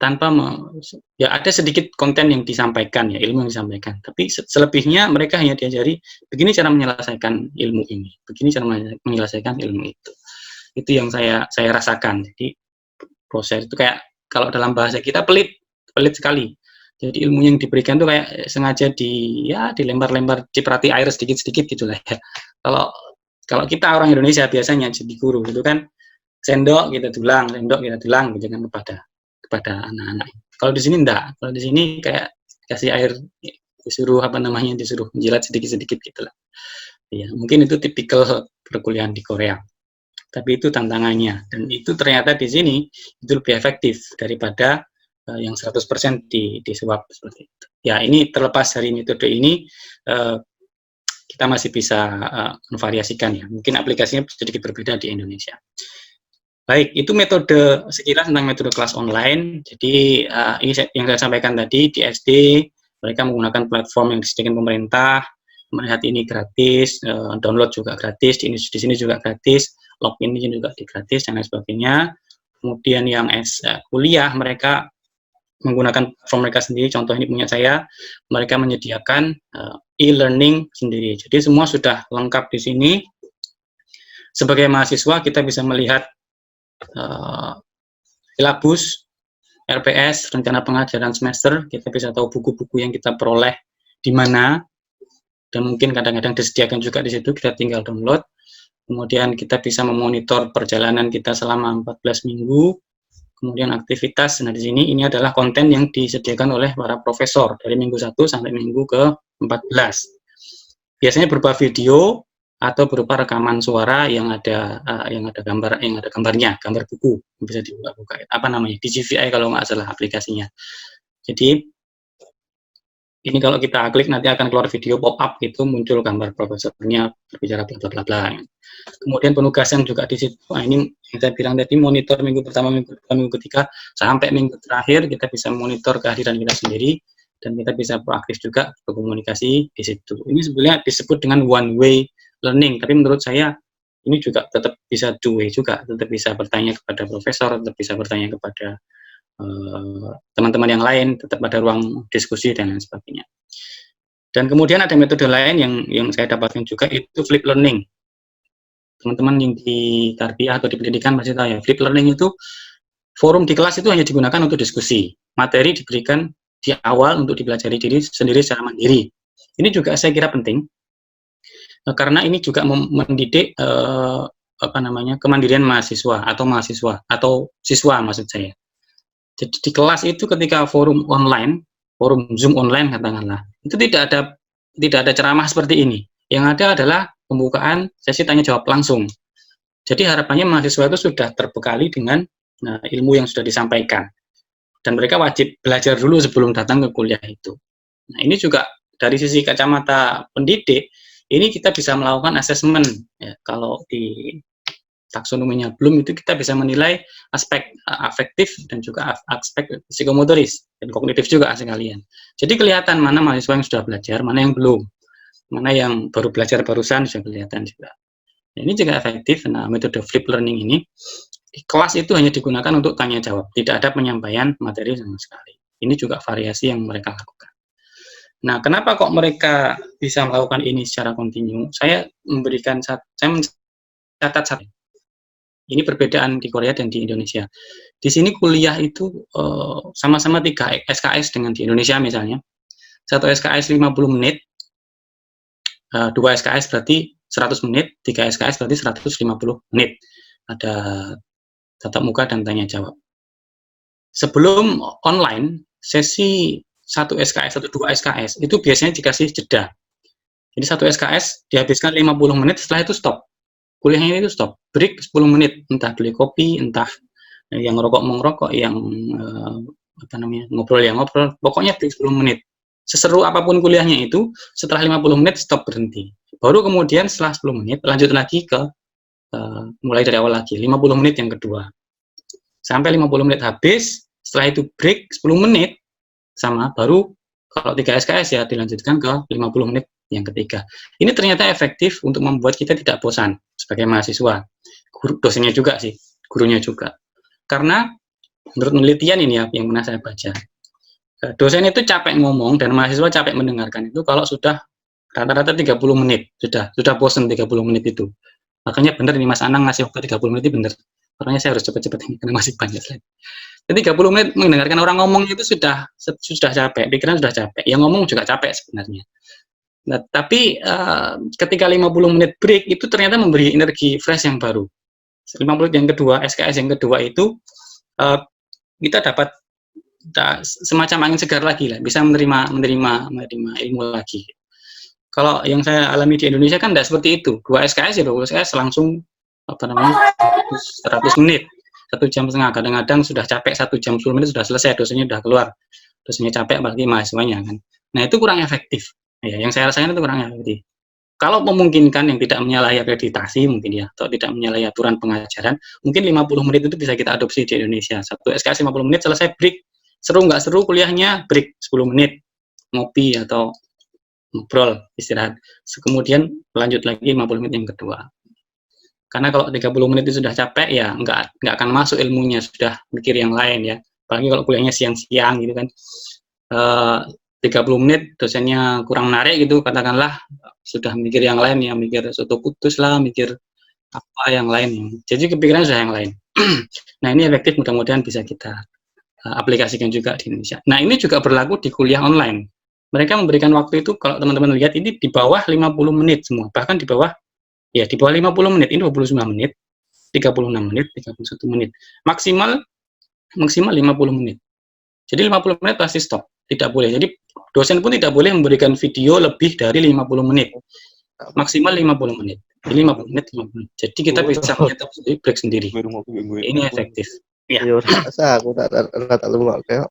tanpa ya ada sedikit konten yang disampaikan ya, ilmu yang disampaikan, tapi selebihnya mereka hanya diajari begini cara menyelesaikan ilmu ini, begini cara menyelesaikan ilmu itu yang saya rasakan. Jadi proses itu kayak kalau dalam bahasa kita pelit sekali. Jadi ilmu yang diberikan itu kayak sengaja dilempar-lempar, ciprati air sedikit-sedikit gitulah ya. Kalau kita orang Indonesia biasanya jadi guru gitu kan, sendok kita tulang gitu kan kepada anak-anak. Kalau di sini enggak. Kalau di sini kayak kasih air, disuruh menjilat sedikit-sedikit gitulah. Ya, mungkin itu tipikal perkuliahan di Korea. Tapi itu tantangannya, dan itu ternyata di sini itu lebih efektif daripada yang 100% disuap seperti itu. Ya, ini terlepas dari metode ini kita masih bisa memvariasikan ya. Mungkin aplikasinya sedikit berbeda di Indonesia. Baik, itu metode sekilas tentang metode kelas online. Jadi ini yang saya sampaikan tadi, di SD mereka menggunakan platform yang disediakan pemerintah. Melihat ini gratis, download juga gratis, di sini juga gratis, login juga gratis dan lain sebagainya. Kemudian yang kuliah mereka menggunakan platform mereka sendiri. Contoh ini punya saya, mereka menyediakan e-learning sendiri. Jadi semua sudah lengkap di sini. Sebagai mahasiswa kita bisa melihat silabus, RPS, rencana pengajaran semester, kita bisa tahu buku-buku yang kita peroleh di mana, dan mungkin kadang-kadang disediakan juga di situ, kita tinggal download. Kemudian kita bisa memonitor perjalanan kita selama 14 minggu, kemudian aktivitas. Nah, di sini ini adalah konten yang disediakan oleh para profesor dari minggu 1 sampai minggu ke-14. Biasanya berupa video atau berupa rekaman suara yang ada gambarnya, gambar buku yang bisa dibuka. Apa namanya? DJVI kalau nggak salah aplikasinya. Jadi ini kalau kita klik nanti akan keluar video pop up, itu muncul gambar profesornya berbicara bla bla bla. Kemudian penugasan juga di situ. Nah, ini yang saya bilang tadi, monitor minggu pertama, minggu ketiga sampai minggu terakhir kita bisa monitor kehadiran kita sendiri dan kita bisa proaktif juga berkomunikasi di situ. Ini sebenarnya disebut dengan one way learning, tapi menurut saya ini juga tetap bisa two way juga, tetap bisa bertanya kepada profesor, tetap bisa bertanya kepada teman-teman yang lain, tetap ada ruang diskusi dan lain sebagainya. Dan kemudian ada metode lain yang saya dapatkan juga, itu flip learning. Teman-teman yang di tarbiyah atau di pendidikan pasti tahu ya, flip learning itu forum di kelas itu hanya digunakan untuk diskusi. Materi diberikan di awal untuk dipelajari diri sendiri secara mandiri. Ini juga saya kira penting, karena ini juga mendidik kemandirian mahasiswa atau siswa maksud saya. Jadi di kelas itu ketika forum Zoom online katakanlah, itu tidak ada ceramah seperti ini. Yang ada adalah pembukaan sesi tanya jawab langsung. Jadi harapannya mahasiswa itu sudah terbekali dengan ilmu yang sudah disampaikan. Dan mereka wajib belajar dulu sebelum datang ke kuliah itu. Nah, ini juga dari sisi kacamata pendidik, ini kita bisa melakukan asesmen. Ya, kalau di taksonominya belum, itu kita bisa menilai aspek afektif dan juga aspek psikomotoris dan kognitif juga sekalian. Jadi kelihatan mana mahasiswa yang sudah belajar, mana yang belum, mana yang baru belajar barusan sudah kelihatan juga. Nah, ini juga efektif. Nah, metode flip learning ini di kelas itu hanya digunakan untuk tanya jawab, tidak ada penyampaian materi sama sekali. Ini juga variasi yang mereka lakukan. Nah, kenapa kok mereka bisa melakukan ini secara kontinu? Saya mencatat satu. Ini perbedaan di Korea dan di Indonesia. Di sini kuliah itu sama-sama 3 SKS dengan di Indonesia misalnya. 1 SKS 50 menit, 2 SKS berarti 100 menit, 3 SKS berarti 150 menit. Ada tatap muka dan tanya jawab. Sebelum online, sesi 1 SKS atau 2 SKS itu biasanya dikasih jeda. Jadi 1 SKS dihabiskan 50 menit, setelah itu stop. Kuliahnya itu stop, break 10 menit, entah beli kopi, entah yang ngerokok mau ngerokok, yang ngobrol yang ngobrol, pokoknya break 10 menit. Seseru apapun kuliahnya itu, setelah 50 menit stop, berhenti. Baru kemudian setelah 10 menit lanjut lagi ke mulai dari awal lagi, 50 menit yang kedua. Sampai 50 menit habis, setelah itu break 10 menit, sama, baru kalau 3 SKS ya dilanjutkan ke 50 menit yang ketiga. Ini ternyata efektif untuk membuat kita tidak bosan sebagai mahasiswa. Dosennya juga sih, gurunya juga. Karena menurut penelitian ini ya, yang pernah saya baca, dosen itu capek ngomong dan mahasiswa capek mendengarkan itu kalau sudah rata-rata 30 menit, sudah bosan 30 menit itu. Makanya benar ini Mas Anang ngasih waktu 30 menit itu benar. Makanya saya harus cepat-cepat ini karena masih banyak slide. Jadi 30 menit mendengarkan orang ngomong itu sudah capek, pikiran sudah capek. Yang ngomong juga capek sebenarnya. Nah, tapi ketika 50 menit break itu ternyata memberi energi fresh yang baru. 50 menit yang kedua, SKS yang kedua itu kita dapat semacam angin segar lagi lah, bisa menerima ilmu lagi. Kalau yang saya alami di Indonesia kan tidak seperti itu. 2 SKS ya 2 SKS langsung 100 menit, 1 jam setengah. Kadang-kadang sudah capek 1 jam 10 menit sudah selesai, dosennya sudah keluar. Dosennya capek apalagi mahasiswanya kan. Nah, itu kurang efektif. Ya, yang saya rasakan itu kurang efektif. Kalau memungkinkan yang tidak menyalahi akreditasi mungkin ya, atau tidak menyalahi aturan pengajaran, mungkin 50 menit itu bisa kita adopsi di Indonesia. 1 SKS 50 menit selesai, break. Seru nggak seru kuliahnya, break 10 menit. Ngopi atau ngobrol, istirahat. Kemudian lanjut lagi 50 menit yang kedua. Karena kalau 30 menit itu sudah capek, ya nggak akan masuk ilmunya, sudah mikir yang lain ya. Apalagi kalau kuliahnya siang-siang gitu kan. 30 menit dosennya kurang menarik gitu, katakanlah sudah mikir yang lain ya, mikir soto putus lah, mikir apa yang lain. Jadi kepikiran sudah yang lain. Nah, ini efektif, mudah-mudahan bisa kita aplikasikan juga di Indonesia. Nah, ini juga berlaku di kuliah online. Mereka memberikan waktu itu, kalau teman-teman lihat ini di bawah 50 menit semua, bahkan di bawah 50 menit, ini 29 menit, 36 menit, 31 menit. Maksimal 50 menit. Jadi 50 menit pasti stop, tidak boleh. Jadi dosen pun tidak boleh memberikan video lebih dari 50 menit. Maksimal 50 menit. Jadi 50 menit, 50 menit. Jadi kita bisa menyetop sendiri, break sendiri. Ini efektif. Ya. Aku tak lu nggak kayak.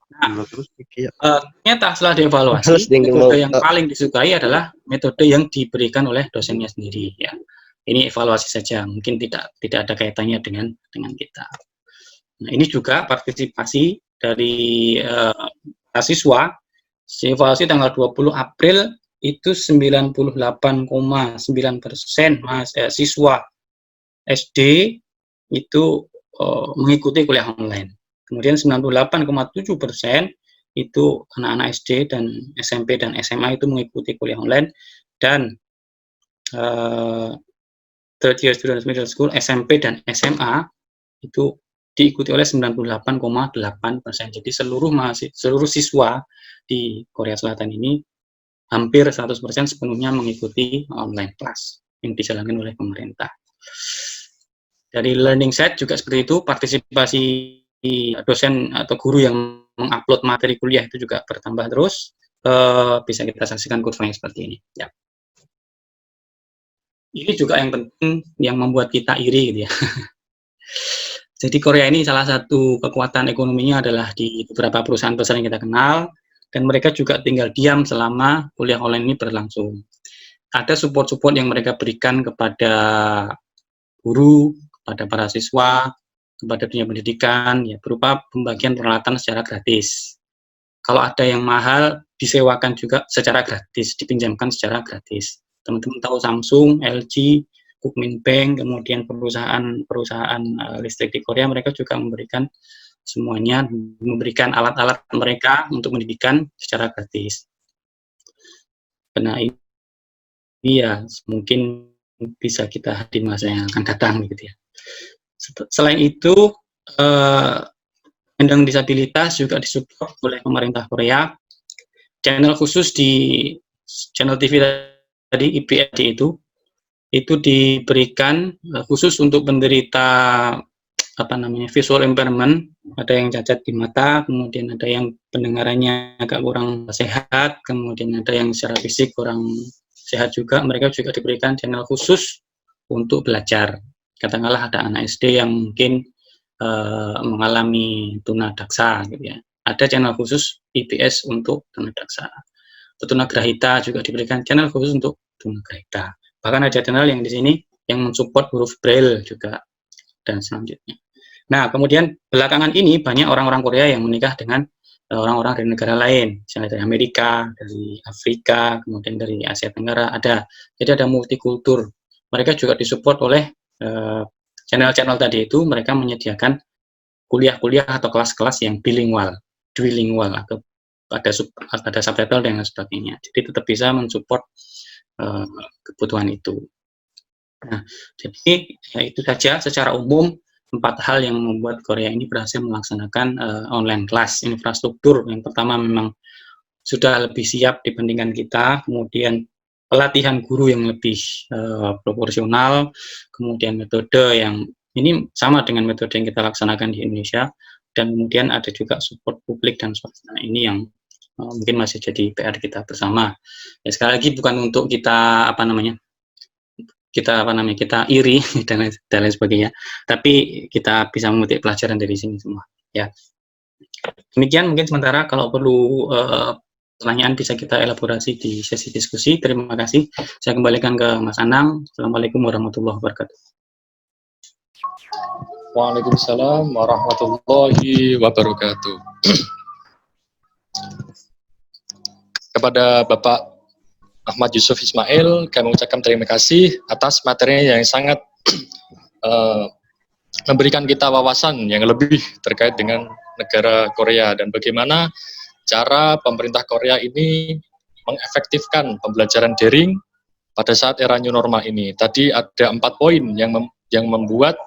Ternyata setelah dievaluasi, metode yang paling disukai adalah metode yang diberikan oleh dosennya sendiri. Ya. Ini evaluasi saja, mungkin tidak ada kaitannya dengan kita. Nah, ini juga partisipasi dari mahasiswa. Evaluasi tanggal 20 April itu 98,9% siswa SD itu mengikuti kuliah online. Kemudian 98,7% itu anak-anak SD dan SMP dan SMA itu mengikuti kuliah online, dan third year students middle school, SMP dan SMA itu diikuti oleh 98,8%. Jadi seluruh siswa di Korea Selatan ini hampir 100% sepenuhnya mengikuti online class yang dijalankan oleh pemerintah. Dari learning set juga seperti itu, partisipasi dosen atau guru yang mengupload materi kuliah itu juga bertambah terus. Bisa kita saksikan kurvanya seperti ini. Ya. Ini juga yang penting, yang membuat kita iri gitu ya. Jadi Korea ini salah satu kekuatan ekonominya adalah di beberapa perusahaan besar yang kita kenal, dan mereka juga tinggal diam selama kuliah online ini berlangsung. Ada support-support yang mereka berikan kepada guru, kepada para siswa, kepada dunia pendidikan, ya berupa pembagian peralatan secara gratis. Kalau ada yang mahal, disewakan juga secara gratis, dipinjamkan secara gratis. Teman-teman tahu Samsung, LG, Kukminbank, kemudian perusahaan listrik di Korea, mereka juga memberikan semuanya, memberikan alat-alat mereka untuk pendidikan secara gratis. Nah, ini ya mungkin bisa kita di masa yang akan datang gitu ya. Selain itu, penyandang disabilitas juga disupport oleh pemerintah Korea. Channel khusus di channel TV tadi IPRD itu diberikan khusus untuk penderita visual impairment, ada yang cacat di mata, kemudian ada yang pendengarannya agak kurang sehat, kemudian ada yang secara fisik kurang sehat juga. Mereka juga diberikan channel khusus untuk belajar. Katakanlah ada anak SD yang mungkin mengalami tunadaksa gitu ya. Ada channel khusus IPS untuk tunadaksa. Tunagrahita juga diberikan channel khusus untuk tunagrahita. Bahkan ada channel yang di sini yang mensupport huruf braille juga dan selanjutnya. Nah, kemudian belakangan ini banyak orang-orang Korea yang menikah dengan orang-orang dari negara lain, misalnya dari Amerika, dari Afrika, kemudian dari Asia Tenggara ada. Jadi ada multikultur. Mereka juga disupport oleh channel-channel tadi itu. Mereka menyediakan kuliah-kuliah atau kelas-kelas yang bilingual, duilingual, atau ada subtitle dan sebagainya. Jadi tetap bisa mensupport kebutuhan itu. Nah, jadi ya itu saja secara umum 4 hal yang membuat Korea ini berhasil melaksanakan online class. Infrastruktur yang pertama memang sudah lebih siap dibandingkan kita, kemudian pelatihan guru yang lebih proporsional, kemudian metode yang ini sama dengan metode yang kita laksanakan di Indonesia, dan kemudian ada juga support publik dan swasta ini yang mungkin masih jadi PR kita bersama. Ya, sekali lagi bukan untuk kita kita iri dan lain sebagainya, tapi kita bisa memetik pelajaran dari sini semua ya. Demikian mungkin sementara, kalau perlu pertanyaan bisa kita elaborasi di sesi diskusi. Terima kasih. Saya kembalikan ke Mas Anang. Assalamualaikum warahmatullahi wabarakatuh. Waalaikumsalam warahmatullahi wabarakatuh. Kepada Bapak Ahmad Yusuf Ismail, kami ucapkan terima kasih atas materinya yang sangat memberikan kita wawasan yang lebih terkait dengan negara Korea dan bagaimana cara pemerintah Korea ini mengefektifkan pembelajaran daring pada saat era new normal ini. Tadi ada 4 poin yang membuat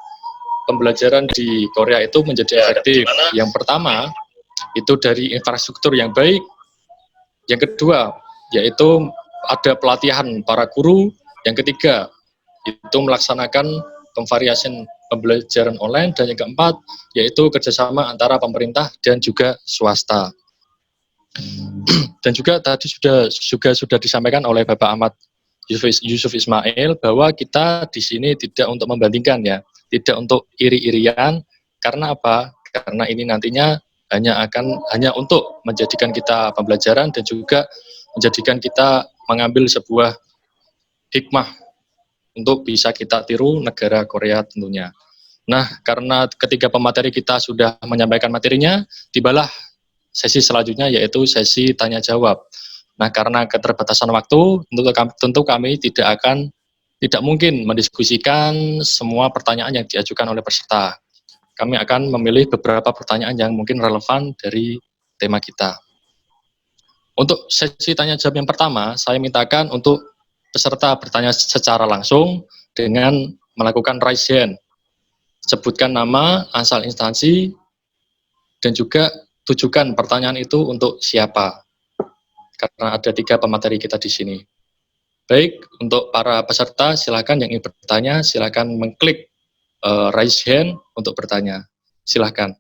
pembelajaran di Korea itu menjadi efektif. Yang pertama, itu dari infrastruktur yang baik. Yang kedua, yaitu ada pelatihan para guru. Yang ketiga, itu melaksanakan pemvariasian pembelajaran online. Dan yang keempat, yaitu kerjasama antara pemerintah dan juga swasta. Dan juga tadi sudah disampaikan oleh Bapak Ahmad Yusuf Ismail bahwa kita di sini tidak untuk membandingkan ya, tidak untuk iri-irian. Karena apa? Karena ini nantinya hanya untuk menjadikan kita pembelajaran dan juga menjadikan kita mengambil sebuah hikmah untuk bisa kita tiru negara Korea tentunya. Nah, karena ketiga pemateri kita sudah menyampaikan materinya, tibalah sesi selanjutnya yaitu sesi tanya jawab. Nah, karena keterbatasan waktu, tentu kami tidak mungkin mendiskusikan semua pertanyaan yang diajukan oleh peserta. Kami akan memilih beberapa pertanyaan yang mungkin relevan dari tema kita. Untuk sesi tanya jawab yang pertama, saya mintakan untuk peserta bertanya secara langsung dengan melakukan raise hand. Sebutkan nama, asal instansi, dan juga tujukan pertanyaan itu untuk siapa. Karena ada 3 pemateri kita di sini. Baik, untuk para peserta, silakan yang ingin bertanya, silakan mengklik raise hand untuk bertanya. Silakan.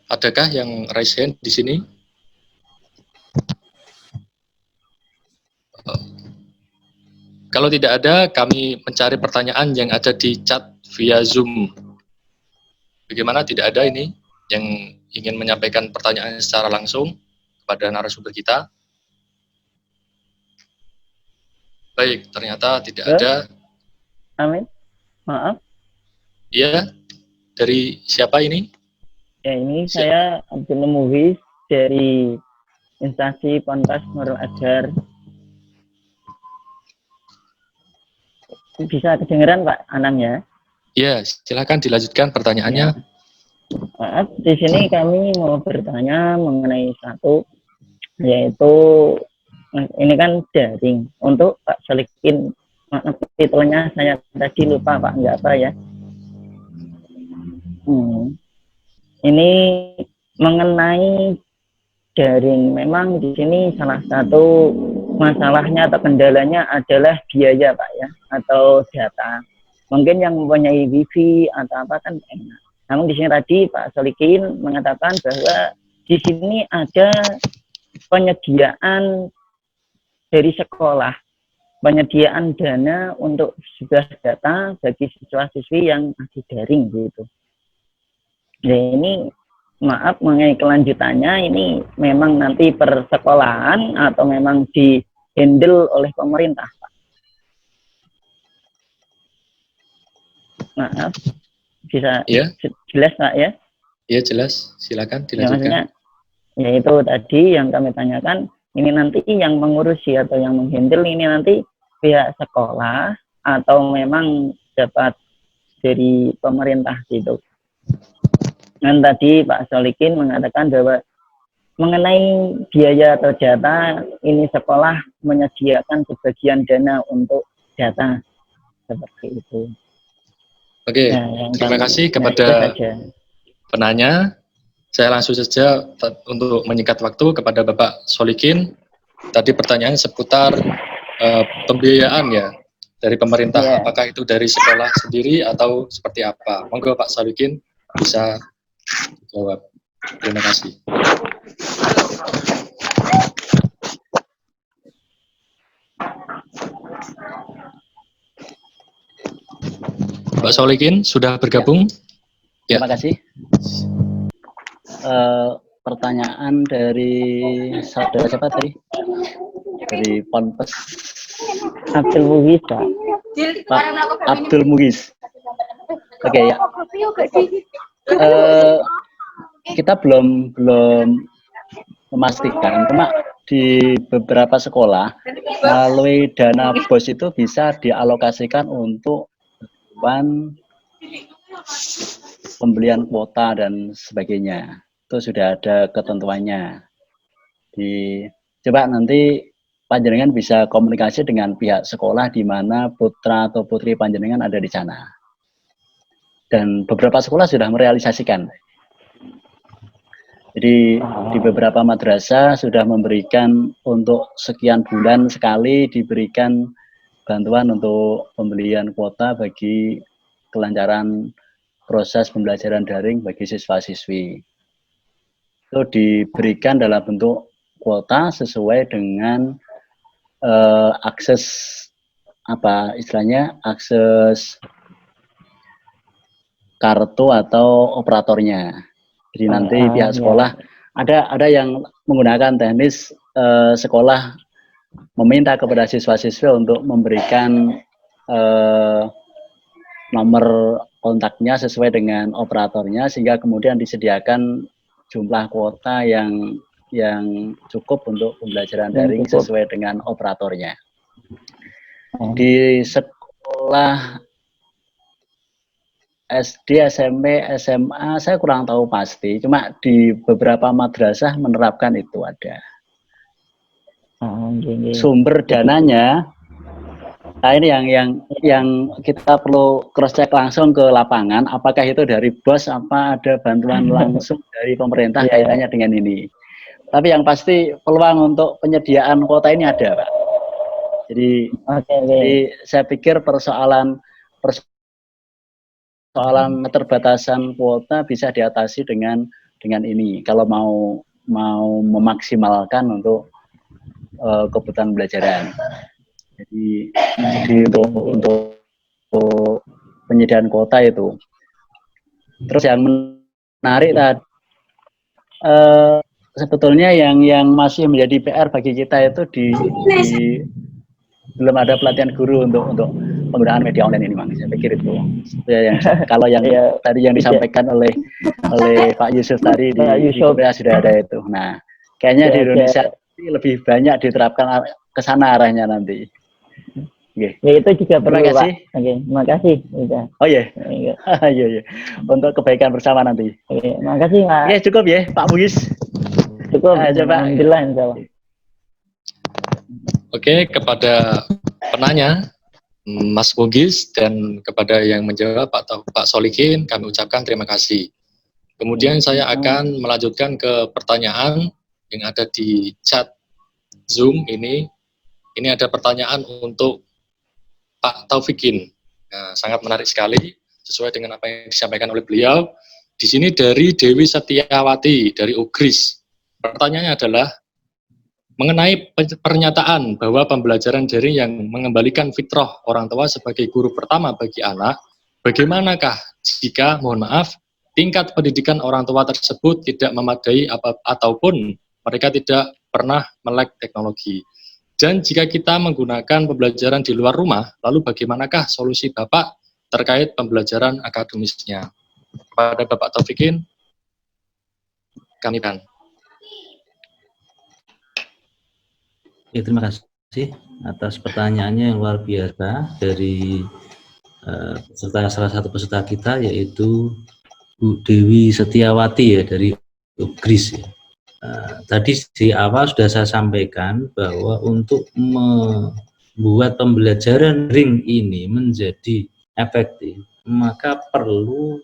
Adakah yang raise hand di sini? Kalau tidak ada, kami mencari pertanyaan yang ada di chat via Zoom. Bagaimana, tidak ada ini yang ingin menyampaikan pertanyaan secara langsung kepada narasumber kita? Baik, ternyata tidak ada. Amin. Maaf. Iya, dari siapa ini? Ya, ini saya Abdul Muhis dari instansi Ponpes Nurul Azhar. Bisa kedengeran Pak Anang ya? Ya, silakan dilanjutkan pertanyaannya. Maaf, di sini kami mau bertanya mengenai satu, yaitu ini kan daring. Untuk Pak Solikin, maaf titelnya saya tadi lupa Pak, enggak apa ya. Ini mengenai daring, memang di sini salah satu masalahnya atau kendalanya adalah biaya Pak ya, atau data. Mungkin yang mempunyai wifi atau apa kan enak. Namun di sini tadi Pak Solikin mengatakan bahwa di sini ada penyediaan dari sekolah, penyediaan dana untuk sebuah data bagi siswa-siswi yang masih daring gitu. Ya ini maaf mengenai kelanjutannya, ini memang nanti per sekolahan atau memang di-handle oleh pemerintah, Pak? Maaf, bisa Ya. Jelas Pak ya? Ya jelas, silakan Ya, maksudnya, dilanjutkan. ya itu tadi yang kami tanyakan, ini nanti yang mengurusi atau yang menghandle ini nanti pihak sekolah atau memang dapat dari pemerintah gitu. Dan tadi Pak Solikin mengatakan bahwa mengenai biaya atau data, ini sekolah menyediakan sebagian dana untuk data seperti itu. Oke, terima kasih kepada penanya. Saya langsung saja untuk menyingkat waktu kepada Bapak Solikin. Tadi pertanyaan seputar pembiayaan ya dari pemerintah. Apakah itu dari sekolah sendiri atau seperti apa? Monggo Pak Solikin bisa jawab. Terima kasih. Pak Solikin sudah bergabung? Ya. Terima kasih. Pertanyaan dari saudara siapa tadi? Dari Ponpes Abdul Muhis, Pak Abdul Muhis. Oke ya. Kita belum memastikan, cuma di beberapa sekolah melalui dana BOS itu bisa dialokasikan untuk pembelian kuota dan sebagainya. Itu sudah ada ketentuannya. Coba nanti panjenengan bisa komunikasi dengan pihak sekolah di mana putra atau putri panjenengan ada di sana. Dan beberapa sekolah sudah merealisasikan. Jadi di beberapa madrasah sudah memberikan untuk sekian bulan sekali diberikan bantuan untuk pembelian kuota bagi kelancaran proses pembelajaran daring bagi siswa-siswi. Itu diberikan dalam bentuk kuota sesuai dengan akses akses kartu atau operatornya. Jadi nanti pihak sekolah ada yang menggunakan teknis sekolah meminta kepada siswa-siswi untuk memberikan nomor kontaknya sesuai dengan operatornya sehingga kemudian disediakan jumlah kuota yang cukup untuk pembelajaran daring sesuai dengan operatornya. Di sekolah SD, SMP, SMA saya kurang tahu pasti, cuma di beberapa madrasah menerapkan itu ada. Sumber dananya, nah ini yang kita perlu cross check langsung ke lapangan, apakah itu dari BOS, apa ada bantuan langsung dari pemerintah kaitannya dengan ini. Tapi yang pasti peluang untuk penyediaan kuota ini ada, Pak. Jadi saya pikir persoalan keterbatasan kuota bisa diatasi dengan ini. Kalau mau memaksimalkan untuk kebutuhan pembelajaran. Jadi untuk penyediaan kuota itu. Terus yang menarik tadi, sebetulnya yang masih menjadi PR bagi kita itu di belum ada pelatihan guru untuk penggunaan media online ini, Mang. Saya pikir itu ya, kalau yang tadi yang disampaikan oleh Pak Yusuf tadi di Korea sudah ada itu. Nah, kayaknya di Indonesia lebih banyak diterapkan ke sana arahnya nanti. Okay. Ya itu juga perlu, terima kasih. Pak. Oke, terima kasih. Udah. Oh iya. Iya. Iya. Untuk kebaikan bersama nanti. Oke, makasih, Pak. Oke, cukup ya, Pak Bugis. Cukup. Coba. Alhamdulillah, insyaallah. Oke, kepada penanya Mas Bugis dan kepada yang menjawab Pak Solikin, kami ucapkan terima kasih. Kemudian saya akan melanjutkan ke pertanyaan yang ada di chat Zoom ini. Ini ada pertanyaan untuk Pak Taufikin. Nah, sangat menarik sekali, sesuai dengan apa yang disampaikan oleh beliau. Di sini dari Dewi Setiawati, dari Ugris. Pertanyaannya adalah, mengenai pernyataan bahwa pembelajaran daring yang mengembalikan fitrah orang tua sebagai guru pertama bagi anak, bagaimanakah jika, mohon maaf, tingkat pendidikan orang tua tersebut tidak memadai ataupun mereka tidak pernah melek teknologi? Dan jika kita menggunakan pembelajaran di luar rumah, lalu bagaimanakah solusi Bapak terkait pembelajaran akademisnya? Kepada Bapak Taufikin, kami kan. Ya, terima kasih atas pertanyaannya yang luar biasa dari salah satu peserta kita, yaitu Bu Dewi Setiawati ya, dari Ugris ya. Tadi di awal sudah saya sampaikan bahwa untuk membuat pembelajaran daring ini menjadi efektif, maka perlu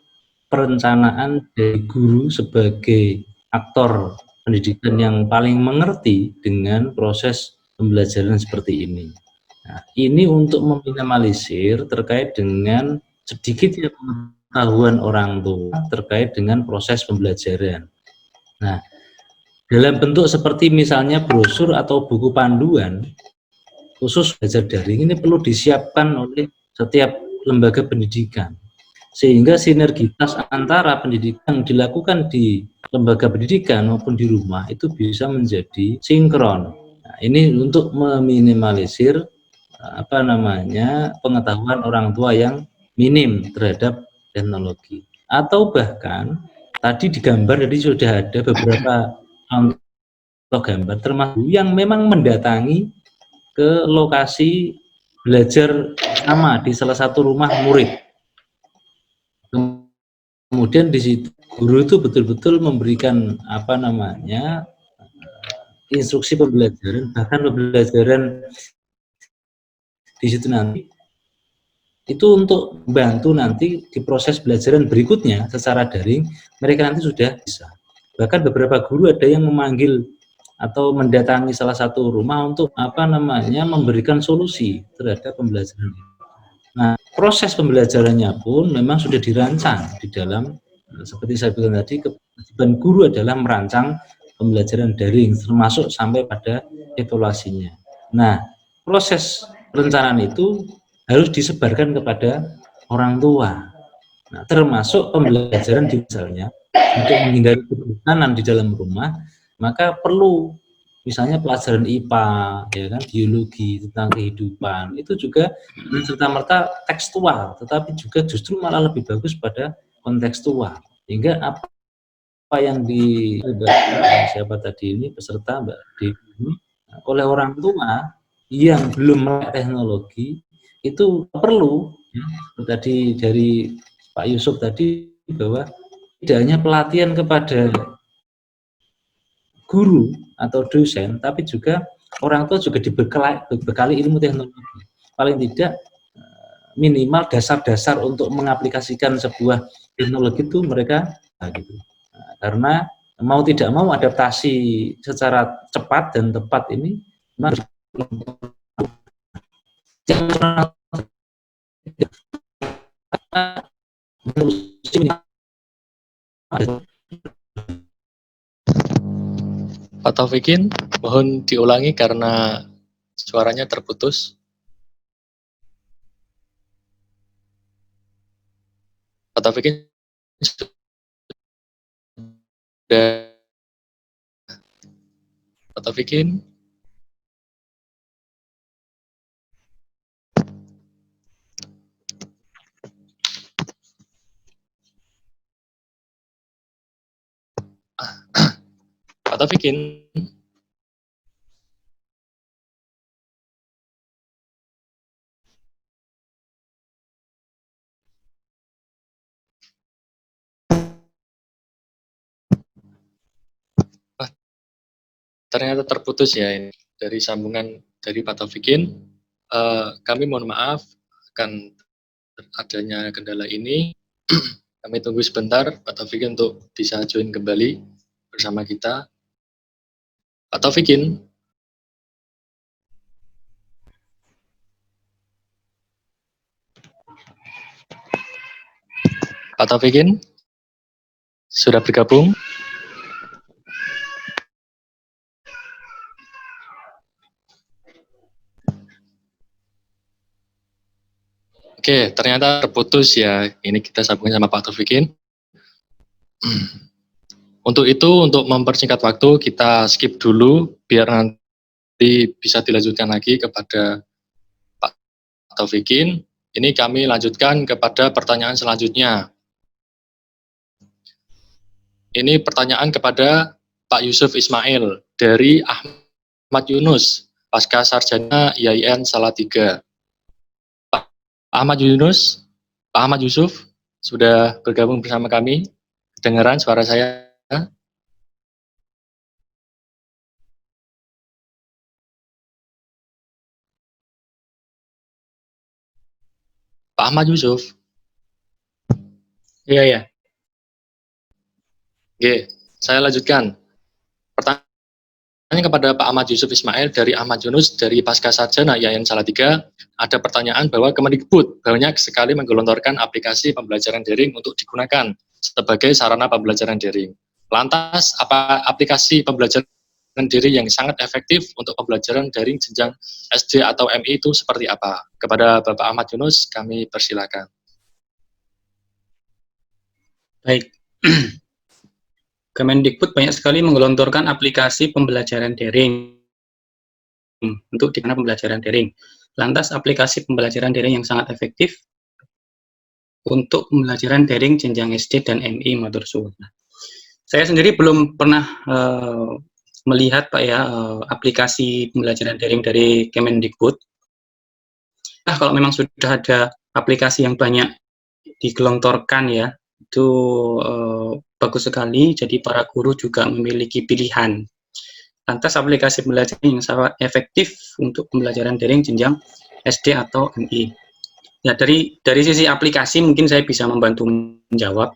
perencanaan dari guru sebagai aktor pendidikan yang paling mengerti dengan proses pembelajaran seperti ini. Nah, ini untuk meminimalisir terkait dengan sedikitnya pengetahuan orang tua terkait dengan proses pembelajaran. Nah, dalam bentuk seperti misalnya brosur atau buku panduan khusus belajar daring ini perlu disiapkan oleh setiap lembaga pendidikan, sehingga sinergitas antara pendidikan yang dilakukan di lembaga pendidikan maupun di rumah itu bisa menjadi sinkron. Nah, ini untuk meminimalisir pengetahuan orang tua yang minim terhadap teknologi. Atau bahkan tadi di gambar jadi sudah ada beberapa contoh gambar termasuk yang memang mendatangi ke lokasi belajar sama di salah satu rumah murid. Kemudian di situ guru itu betul-betul memberikan instruksi pembelajaran, bahkan pembelajaran di situ nanti itu untuk membantu nanti di proses pembelajaran berikutnya secara daring, mereka nanti sudah bisa. Bahkan beberapa guru ada yang memanggil atau mendatangi salah satu rumah untuk memberikan solusi terhadap pembelajaran. Nah, proses pembelajarannya pun memang sudah dirancang di dalam, seperti saya bilang tadi, kewajiban guru adalah merancang pembelajaran daring termasuk sampai pada evaluasinya. Nah, proses perencanaan itu harus disebarkan kepada orang tua. Nah, termasuk pembelajaran di misalnya untuk menghindari kebosanan di dalam rumah, maka perlu misalnya pelajaran IPA, ya kan, biologi tentang kehidupan, itu juga serta-merta tekstual, tetapi juga justru malah lebih bagus pada kontekstual. Hingga apa yang siapa tadi ini peserta Mbak Dewi oleh orang tua yang belum melek teknologi itu perlu ya, tadi dari Pak Yusuf tadi bahwa tidak hanya pelatihan kepada guru atau dosen, tapi juga orang tua juga dibekali ilmu teknologi. Paling tidak minimal dasar-dasar untuk mengaplikasikan sebuah teknologi itu mereka gitu. Nah, karena mau tidak mau adaptasi secara cepat dan tepat ini Pak Taufikin, mohon diulangi karena suaranya terputus. Pak Taufikin sudah. Pak Taufikin. Pak Taufikin. Ternyata terputus ya ini dari sambungan dari Pak Taufikin. Kami mohon maaf akan adanya kendala ini. Kami tunggu sebentar Pak Taufikin untuk bisa join kembali bersama kita. Pak Taufikin. Pak Taufikin sudah bergabung? Oke, ternyata terputus ya. Ini kita sambungin sama Pak Taufikin. Untuk itu, untuk mempersingkat waktu, kita skip dulu biar nanti bisa dilanjutkan lagi kepada Pak Taufikin. Ini kami lanjutkan kepada pertanyaan selanjutnya. Ini pertanyaan kepada Pak Yusuf Ismail dari Ahmad Yunus, Pasca Sarjana IAIN Salatiga. Pak Ahmad Yunus, Pak Ahmad Yusuf sudah bergabung bersama kami. Kedengaran suara saya? Pak Ahmad Yusuf. Iya, ya. Oke, saya lanjutkan. Pertanyaan kepada Pak Ahmad Yusuf Ismail dari Ahmad Yunus dari Pasca Sarjana IAIN Salatiga. Ada pertanyaan bahwa Kemendikbud banyak sekali menggelontorkan aplikasi pembelajaran daring untuk digunakan sebagai sarana pembelajaran daring. Lantas, apa aplikasi pembelajaran daring yang sangat efektif untuk pembelajaran daring jenjang SD atau MI itu seperti apa? Kepada Bapak Ahmad Yunus, kami persilakan. Baik. Kemendikbud banyak sekali menggelontorkan aplikasi pembelajaran daring untuk digunakan pembelajaran daring. Lantas aplikasi pembelajaran daring yang sangat efektif untuk pembelajaran daring jenjang SD dan MI matur suwun. Saya sendiri belum pernah melihat Pak ya aplikasi pembelajaran daring dari Kemendikbud. Nah, kalau memang sudah ada aplikasi yang banyak digelontorkan ya, itu bagus sekali. Jadi para guru juga memiliki pilihan. Lantas aplikasi pembelajaran yang sangat efektif untuk pembelajaran daring jenjang SD atau MI. Ya dari sisi aplikasi mungkin saya bisa membantu menjawab.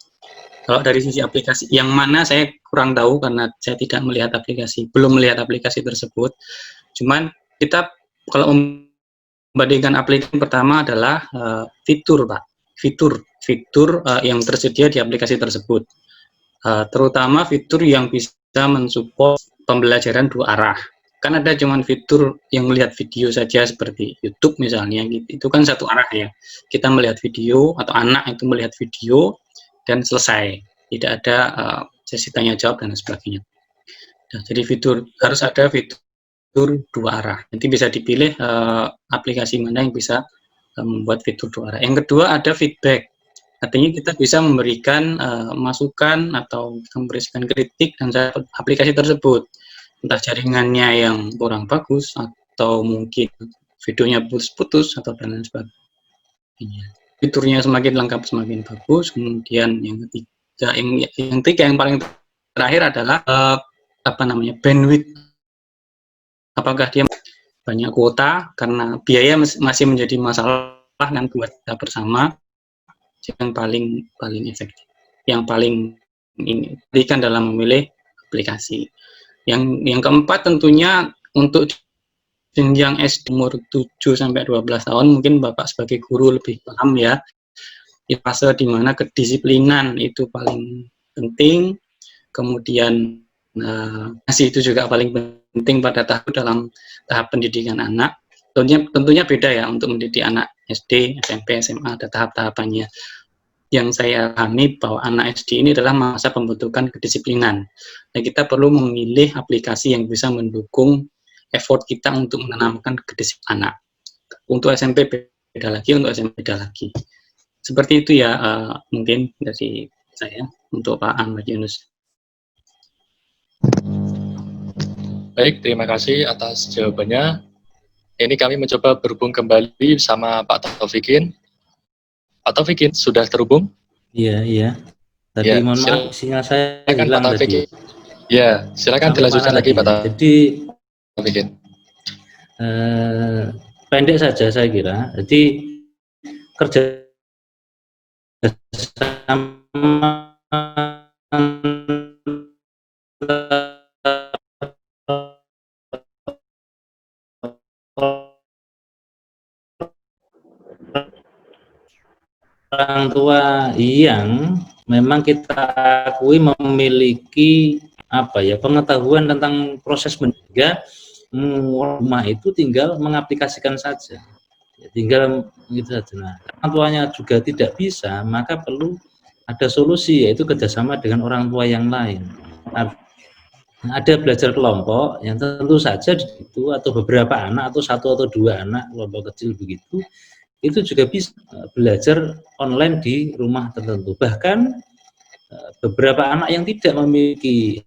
Kalau dari sisi aplikasi yang mana saya kurang tahu karena saya tidak melihat aplikasi, belum melihat aplikasi tersebut. Cuman kita kalau membandingkan aplikasi pertama adalah fitur Pak, fitur yang tersedia di aplikasi tersebut. Terutama fitur yang bisa mensupport pembelajaran dua arah. Kan ada cuman fitur yang melihat video saja seperti YouTube misalnya gitu. Itu kan satu arah ya. Kita melihat video atau anak itu melihat video dan selesai. Tidak ada sesi tanya jawab dan sebagainya. Nah, jadi fitur harus ada fitur dua arah. Nanti bisa dipilih aplikasi mana yang bisa membuat fitur dua arah. Yang kedua ada feedback. Artinya kita bisa memberikan masukan atau memberikan kritik dan aplikasi tersebut. Entah jaringannya yang kurang bagus atau mungkin videonya putus-putus atau dan lain sebagainya. Fiturnya semakin lengkap semakin bagus. Kemudian yang ketiga yang paling terakhir adalah bandwidth. Apakah dia banyak kuota karena biaya masih menjadi masalah kan buat kita bersama. Yang paling efektif, yang paling ini berikan dalam memilih aplikasi. Yang keempat tentunya untuk jenjang SD umur 7 sampai 12 tahun mungkin Bapak sebagai guru lebih paham ya. Di fase di mana kedisiplinan itu paling penting, kemudian itu juga paling penting pada dalam tahap pendidikan anak. Tentunya beda ya untuk mendidik anak SD, SMP, SMA ada tahap-tahapannya. yang saya pahami bahwa anak SD ini adalah masa pembentukan kedisiplinan. Dan kita perlu memilih aplikasi yang bisa mendukung effort kita untuk menanamkan kedisiplinan anak. Untuk SMP beda lagi, untuk SMP beda lagi. Seperti itu ya, mungkin dari saya untuk Pak Ahmad Yunus. Baik, terima kasih atas jawabannya. Ini kami mencoba berhubung kembali sama Pak Taufikin. Pak Taufikin, sudah terhubung? Iya. Tadi Ya, mohon maaf, sinyal saya silakan hilang Pak tadi. Taufikin. Ya, silakan Sampai dilanjutkan mana lagi tadi Pak ya? Jadi Taufikin. pendek saja saya kira. Jadi kerja sama orang tua yang memang kita akui memiliki pengetahuan tentang proses menjaga rumah itu tinggal mengaplikasikan saja, ya, tinggal gitu saja. Nah, orang tuanya juga tidak bisa, maka perlu ada solusi, yaitu kerjasama dengan orang tua yang lain. Ada belajar kelompok yang tentu saja itu, atau beberapa anak atau 1 atau 2 anak kelompok kecil begitu, itu juga bisa belajar online di rumah tertentu. Bahkan beberapa anak yang tidak memiliki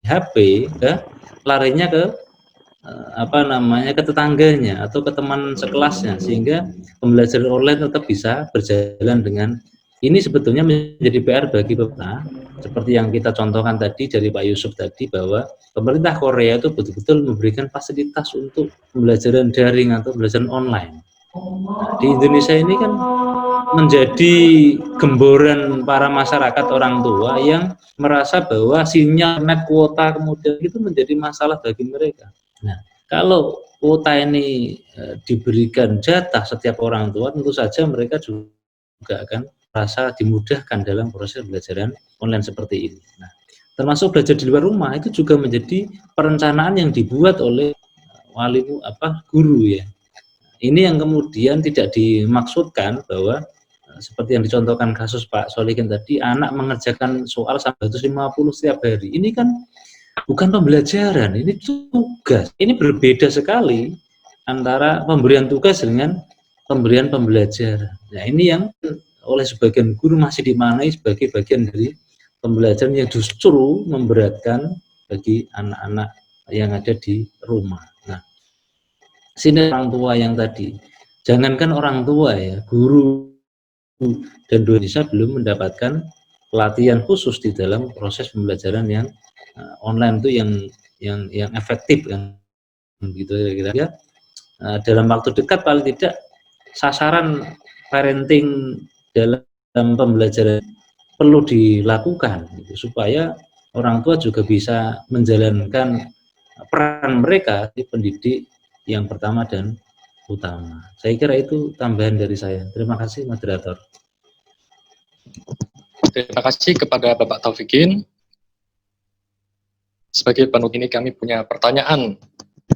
HP, larinya ke ke tetangganya atau ke teman sekelasnya, sehingga pembelajaran online tetap bisa berjalan dengan ini. Sebetulnya menjadi PR bagi pemerintah, seperti yang kita contohkan tadi dari Pak Yusuf tadi, bahwa pemerintah Korea itu betul-betul memberikan fasilitas untuk pembelajaran daring atau pembelajaran online. Nah, di Indonesia ini kan menjadi gemboran para masyarakat orang tua yang merasa bahwa sinyal net kuota kemudian itu menjadi masalah bagi mereka. Nah, kalau kuota ini diberikan jatah setiap orang tua, tentu saja mereka juga akan merasa dimudahkan dalam proses pembelajaran online seperti ini. Nah, termasuk belajar di luar rumah itu juga menjadi perencanaan yang dibuat oleh guru ya. Ini yang kemudian tidak dimaksudkan bahwa seperti yang dicontohkan kasus Pak Solikin tadi, anak mengerjakan soal 150 setiap hari. Ini kan bukan pembelajaran, ini tugas. Ini berbeda sekali antara pemberian tugas dengan pemberian pembelajaran. Nah, ini yang oleh sebagian guru masih dimaknai sebagai bagian dari pembelajaran yang justru memberatkan bagi anak-anak yang ada di rumah. Nah, sini orang tua yang tadi, jangankan orang tua ya, guru dan Indonesia belum mendapatkan pelatihan khusus di dalam proses pembelajaran yang online itu yang efektif kan, gitu kira-kira. Dalam waktu dekat paling tidak sasaran parenting dalam pembelajaran perlu dilakukan gitu, supaya orang tua juga bisa menjalankan peran mereka di pendidik yang pertama dan utama. Saya kira itu tambahan dari saya. Terima kasih moderator. Terima kasih kepada Bapak Taufikin. Sebagai penutup ini kami punya pertanyaan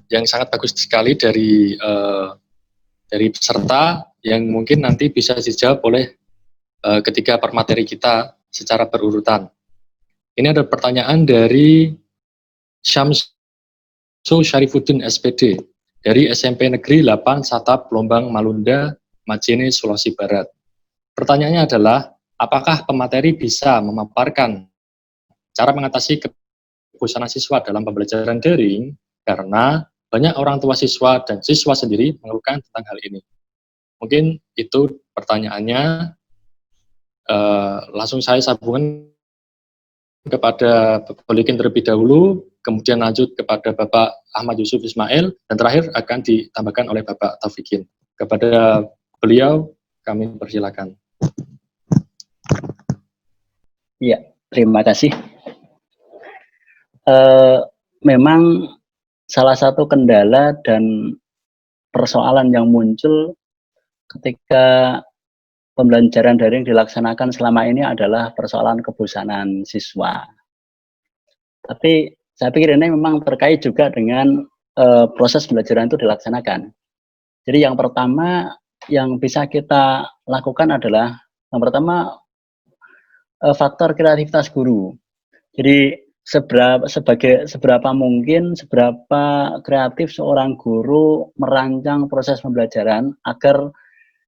yang sangat bagus sekali dari peserta yang mungkin nanti bisa dijawab oleh ketiga permateri kita secara berurutan. Ini ada pertanyaan dari Syamsu Syarifuddin SPD dari SMP Negeri 8 Satap Lombang Malunda, Majene, Sulawesi Barat. Pertanyaannya adalah, apakah pemateri bisa memaparkan cara mengatasi kebosanan siswa dalam pembelajaran daring, karena banyak orang tua siswa dan siswa sendiri mengeluhkan tentang hal ini. Mungkin itu pertanyaannya. Langsung saya sambungkan kepada Bapak Solikin terlebih dahulu, kemudian lanjut kepada Bapak Ahmad Yusuf Ismail, dan terakhir akan ditambahkan oleh Bapak Taufikin. Kepada beliau, kami persilakan. Ya, terima kasih. Memang salah satu kendala dan persoalan yang muncul ketika pembelajaran daring dilaksanakan selama ini adalah persoalan kebosanan siswa. Tapi saya pikir ini memang terkait juga dengan proses pembelajaran itu dilaksanakan. Jadi yang pertama yang bisa kita lakukan adalah, yang pertama faktor kreativitas guru. Jadi seberapa mungkin, seberapa kreatif seorang guru merancang proses pembelajaran agar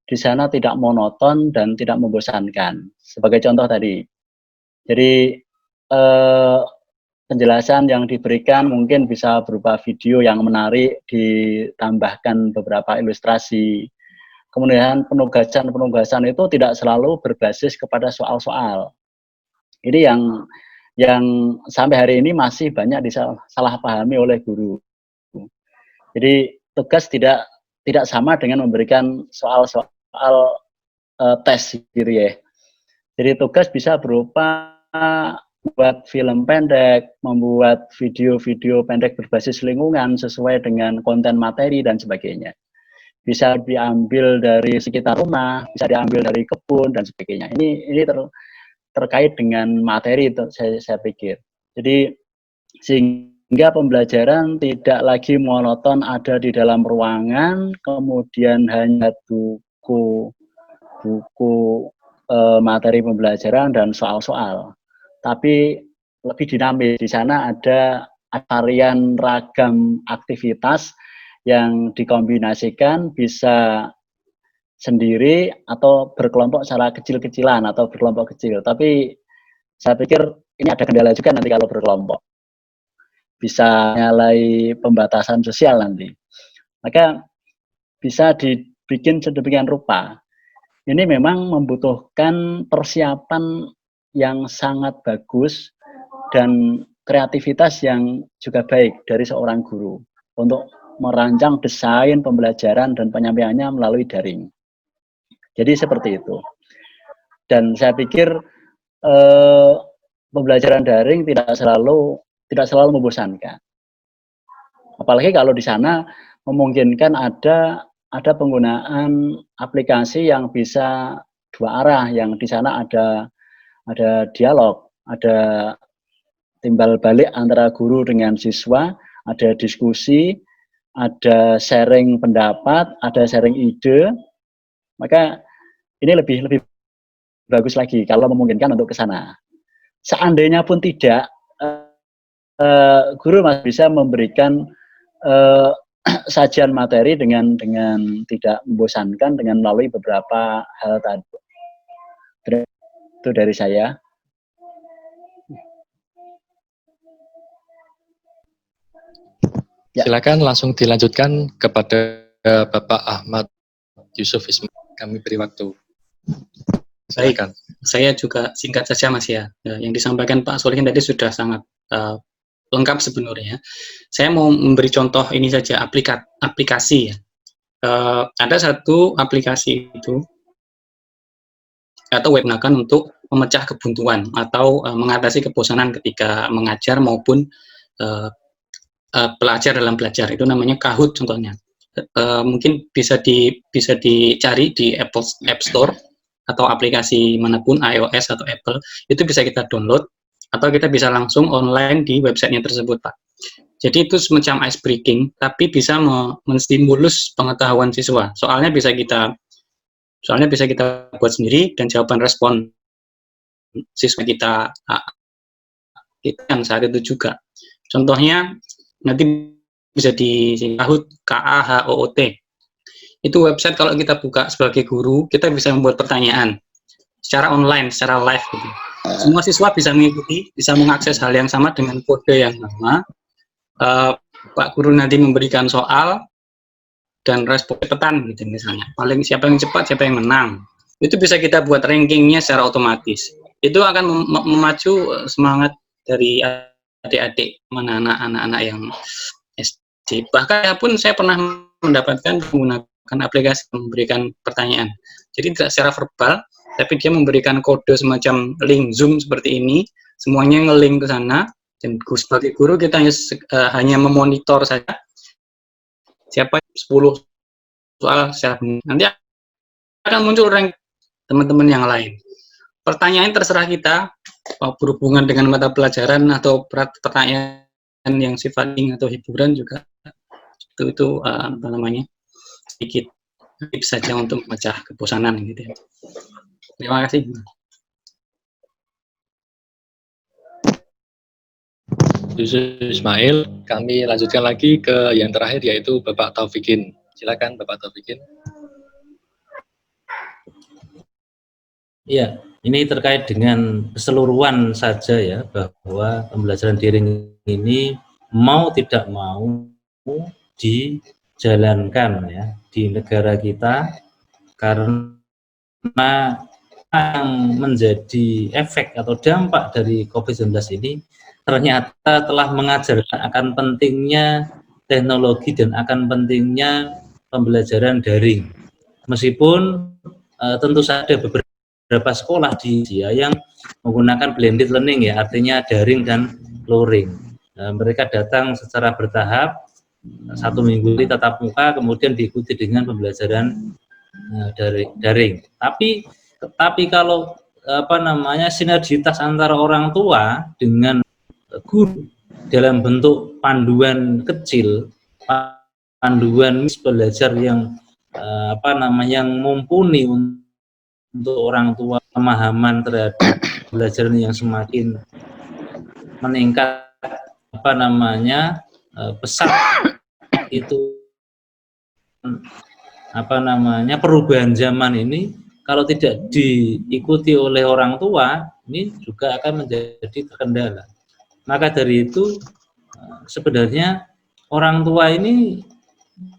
di sana tidak monoton dan tidak membosankan. Sebagai contoh tadi, jadi penjelasan yang diberikan mungkin bisa berupa video yang menarik, ditambahkan beberapa ilustrasi. Kemudian penugasan itu tidak selalu berbasis kepada soal-soal. Ini yang sampai hari ini masih banyak disalahpahami oleh guru. Jadi tugas tidak sama dengan memberikan soal-soal tes gitu ya. Jadi tugas bisa berupa membuat film pendek, membuat video-video pendek berbasis lingkungan sesuai dengan konten materi dan sebagainya. Bisa diambil dari sekitar rumah, bisa diambil dari kebun dan sebagainya. Ini terkait dengan materi itu saya pikir. Jadi sehingga pembelajaran tidak lagi monoton ada di dalam ruangan, kemudian hanya buku materi pembelajaran dan soal-soal. Tapi lebih dinamis. Di sana ada varian ragam aktivitas yang dikombinasikan, bisa sendiri atau berkelompok secara kecil-kecilan atau berkelompok kecil. Tapi saya pikir ini ada kendala juga nanti kalau berkelompok. Bisa nyalai pembatasan sosial nanti. Maka bisa dibikin sedemikian rupa. Ini memang membutuhkan persiapan yang sangat bagus dan kreativitas yang juga baik dari seorang guru untuk merancang desain pembelajaran dan penyampaiannya melalui daring. Jadi seperti itu. Dan saya pikir pembelajaran daring tidak selalu membosankan. Apalagi kalau di sana memungkinkan ada penggunaan aplikasi yang bisa dua arah, yang di sana ada dialog, ada timbal balik antara guru dengan siswa, ada diskusi, ada sharing pendapat, ada sharing ide. Maka ini lebih bagus lagi kalau memungkinkan untuk ke sana. Seandainya pun tidak, guru masih bisa memberikan sajian materi dengan tidak membosankan dengan melalui beberapa hal tadi. Itu dari saya. Ya. Silakan langsung dilanjutkan kepada Bapak Ahmad Yusuf Ismail. Kami beri waktu. Silakan. Baik, saya juga singkat saja Mas ya. Yang disampaikan Pak Solihin tadi sudah sangat lengkap sebenarnya. Saya mau memberi contoh ini saja, aplikasi ya. Ada satu aplikasi itu atau web gunakan untuk memecah kebuntuan atau mengatasi kebosanan ketika mengajar maupun pelajar dalam belajar. Itu namanya Kahoot contohnya. Mungkin bisa dicari di App Store atau aplikasi manapun, iOS atau Apple, itu bisa kita download atau kita bisa langsung online di websitenya tersebut, Pak. Jadi itu semacam ice breaking, tapi bisa menstimulus pengetahuan siswa. Soalnya bisa kita buat sendiri dan jawaban respon siswa kita yang saat itu juga. Contohnya nanti bisa di Kahoot, Kahoot. Itu website kalau kita buka sebagai guru, kita bisa membuat pertanyaan secara online, secara live gitu. Semua siswa bisa mengikuti, bisa mengakses hal yang sama dengan kode yang sama. Pak guru nanti memberikan soal dan respon cepetan gitu misalnya. Paling siapa yang cepat, siapa yang menang. Itu bisa kita buat rankingnya secara otomatis. Itu akan memacu semangat dari adik-adik, mana anak-anak yang SD. Bahkan pun saya pernah mendapatkan menggunakan aplikasi memberikan pertanyaan. Jadi tidak secara verbal, tapi dia memberikan kode semacam link Zoom seperti ini, semuanya nge-link ke sana, dan sebagai guru kita hanya memonitor saja siapa 10 soal siapa. Nanti akan muncul rank teman-teman yang lain. Pertanyaan terserah kita, berhubungan dengan mata pelajaran atau pertanyaan yang sifatnya atau hiburan juga itu apa namanya, sedikit tips saja untuk memecah kebosanan gitu ya. Terima kasih. Yusuf Ismail. Kami lanjutkan lagi ke yang terakhir, yaitu Bapak Taufikin. Silakan Bapak Taufikin. Ya, ini terkait dengan keseluruhan saja ya, bahwa pembelajaran daring ini mau tidak mau dijalankan ya di negara kita, karena yang menjadi efek atau dampak dari COVID-19 ini ternyata telah mengajarkan akan pentingnya teknologi dan akan pentingnya pembelajaran daring. Meskipun tentu saja beberapa sekolah di Asia yang menggunakan blended learning ya, artinya daring dan luring. Mereka datang secara bertahap, 1 minggu tatap muka, kemudian diikuti dengan pembelajaran daring. Tapi kalau sinergitas antara orang tua dengan guru dalam bentuk panduan kecil, panduan belajar yang yang mumpuni untuk orang tua, pemahaman terhadap pembelajaran yang semakin meningkat, pesat itu perubahan zaman ini, kalau tidak diikuti oleh orang tua, ini juga akan menjadi terkendala. Maka dari itu sebenarnya orang tua ini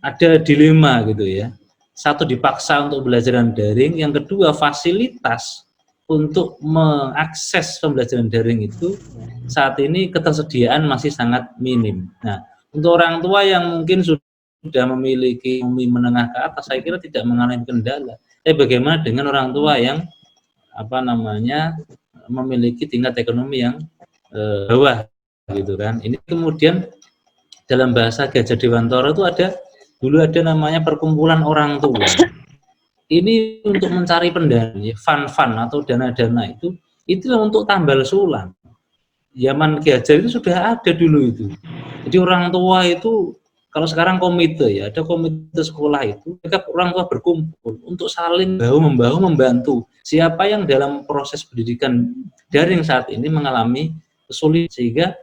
ada dilema gitu ya. Satu, dipaksa untuk pembelajaran daring, yang kedua fasilitas untuk mengakses pembelajaran daring itu saat ini ketersediaan masih sangat minim. Nah, untuk orang tua yang mungkin sudah memiliki menengah ke atas, saya kira tidak mengalami kendala. Bagaimana dengan orang tua yang memiliki tingkat ekonomi yang bawah gitu kan? Ini kemudian dalam bahasa Gajah Dewantara itu dulu ada namanya perkumpulan orang tua. Ini untuk mencari pendana, fund atau dana-dana itu untuk tambal sulam. Zaman Ki Hajar itu sudah ada dulu itu. Jadi orang tua itu, kalau sekarang komite ya, ada komite sekolah itu, mereka orang tua berkumpul untuk saling bahu-membahu membantu siapa yang dalam proses pendidikan daring saat ini mengalami kesulitan, sehingga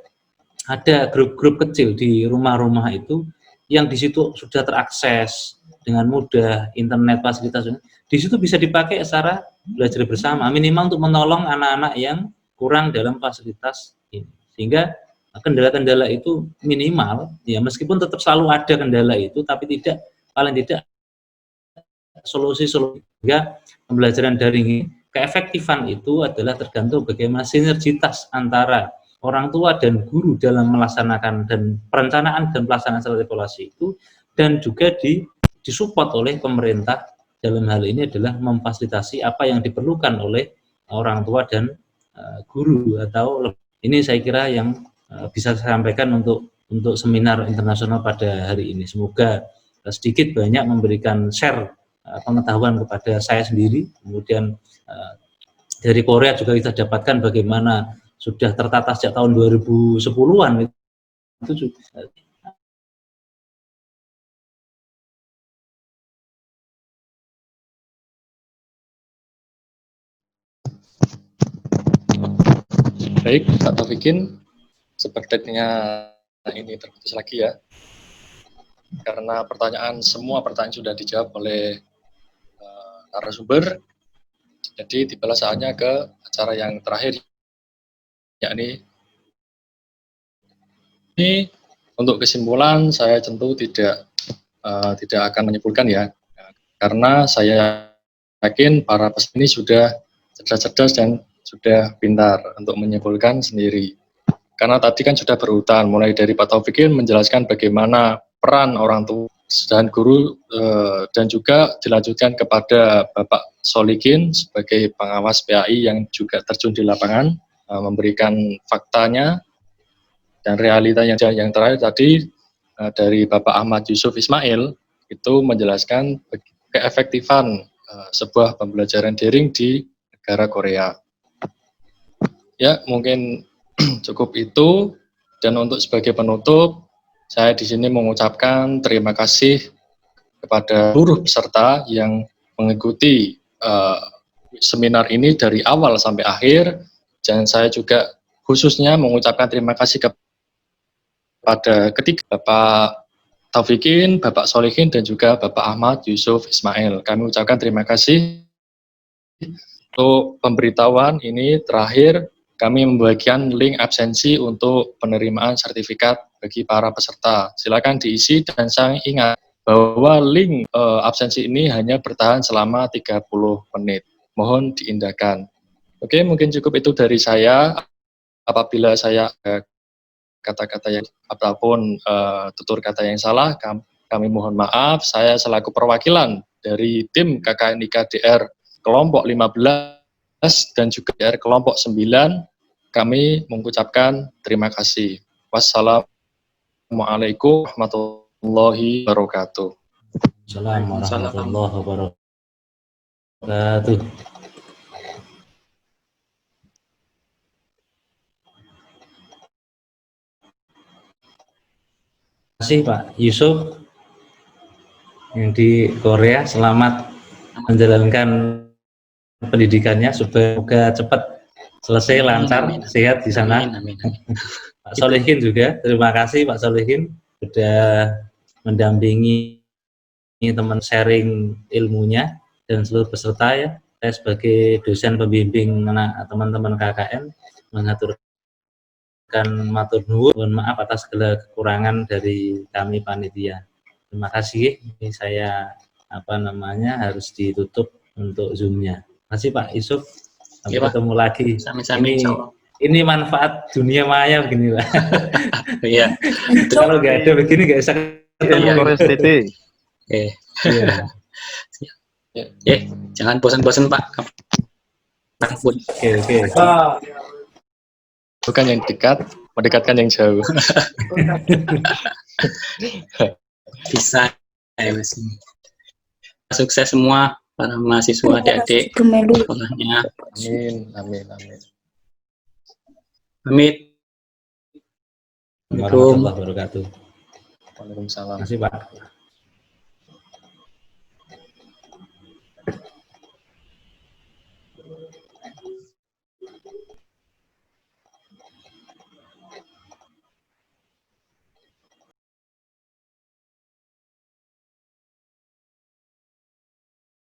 ada grup-grup kecil di rumah-rumah itu yang di situ sudah terakses dengan mudah internet, fasilitas di situ bisa dipakai secara belajar bersama, minimal untuk menolong anak-anak yang kurang dalam fasilitas ini, sehingga kendala-kendala itu minimal ya, meskipun tetap selalu ada kendala itu, tapi paling tidak solusi-solusi. Sehingga pembelajaran daring ini, keefektifan itu adalah tergantung bagaimana sinergitas antara orang tua dan guru dalam melaksanakan dan perencanaan dan pelaksanaan strategi evaluasi itu, dan juga disupport oleh pemerintah dalam hal ini adalah memfasilitasi apa yang diperlukan oleh orang tua dan guru. Atau ini saya kira yang bisa saya sampaikan untuk seminar internasional pada hari ini. Semoga sedikit banyak memberikan share pengetahuan kepada saya sendiri. Kemudian dari Korea juga kita dapatkan bagaimana sudah tertata sejak tahun 2010-an itu juga. Baik, Pak Taufikin, sepertinya ini terputus lagi ya, karena semua pertanyaan sudah dijawab oleh narasumber. Jadi tibalah saatnya ke acara yang terakhir, yakni ini. Untuk kesimpulan, saya tentu tidak akan menyimpulkan ya, karena saya yakin para peserta ini sudah cerdas-cerdas dan sudah pintar untuk menyimpulkan sendiri. Karena tadi kan sudah berurutan, mulai dari Pak Taufikin menjelaskan bagaimana peran orang tua dan guru, dan juga dilanjutkan kepada Bapak Solikin sebagai pengawas PAI yang juga terjun di lapangan, memberikan faktanya dan realitanya. Yang terakhir tadi dari Bapak Ahmad Yusuf Ismail itu menjelaskan keefektifan sebuah pembelajaran daring di negara Korea. Ya, mungkin cukup itu. Dan untuk sebagai penutup, saya di sini mengucapkan terima kasih kepada seluruh peserta yang mengikuti seminar ini dari awal sampai akhir. Dan saya juga khususnya mengucapkan terima kasih pada ketiga Bapak Taufikin, Bapak Solihin, dan juga Bapak Ahmad Yusuf Ismail. Kami ucapkan terima kasih. Untuk pemberitahuan ini terakhir, kami membagikan link absensi untuk penerimaan sertifikat bagi para peserta. Silakan diisi dan saya ingat bahwa link absensi ini hanya bertahan selama 30 menit. Mohon diindahkan. Oke, mungkin cukup itu dari saya. Apabila saya kata-kata yang ataupun tutur kata yang salah, kami mohon maaf. Saya selaku perwakilan dari tim KKN IKDR kelompok 15 dan juga DR kelompok 9, kami mengucapkan terima kasih. Wassalamualaikum warahmatullahi wabarakatuh. Assalamualaikum warahmatullahi wabarakatuh. Terima kasih Pak Yusuf yang di Korea. Selamat menjalankan pendidikannya, semoga cepat selesai, lancar, sehat di sana. Amin. Pak Solihin juga, terima kasih Pak Solihin sudah mendampingi teman sharing ilmunya dan seluruh peserta ya. Saya sebagai dosen pembimbing teman-teman KKN mengaturkan matur nuwun, mohon maaf atas segala kekurangan dari kami panitia. Terima kasih. Ini saya harus ditutup untuk Zoom-nya. Terima kasih Pak Yusuf. Sampai ketemu lagi. Sami-sami. Ini manfaat dunia maya begini Pak. Iya. Kalau nggak ada begini nggak bisa ketemu. Jangan bosan-bosan Pak. Oke. Bukan yang dekat, mendekatkan yang jauh. Bisa ya Mas. Sukses semua para mahasiswa adik-adik sekolahnya. Amin. Amit. Warahmatullahi wabarakatuh. Waalaikumsalam. Terima kasih Pak.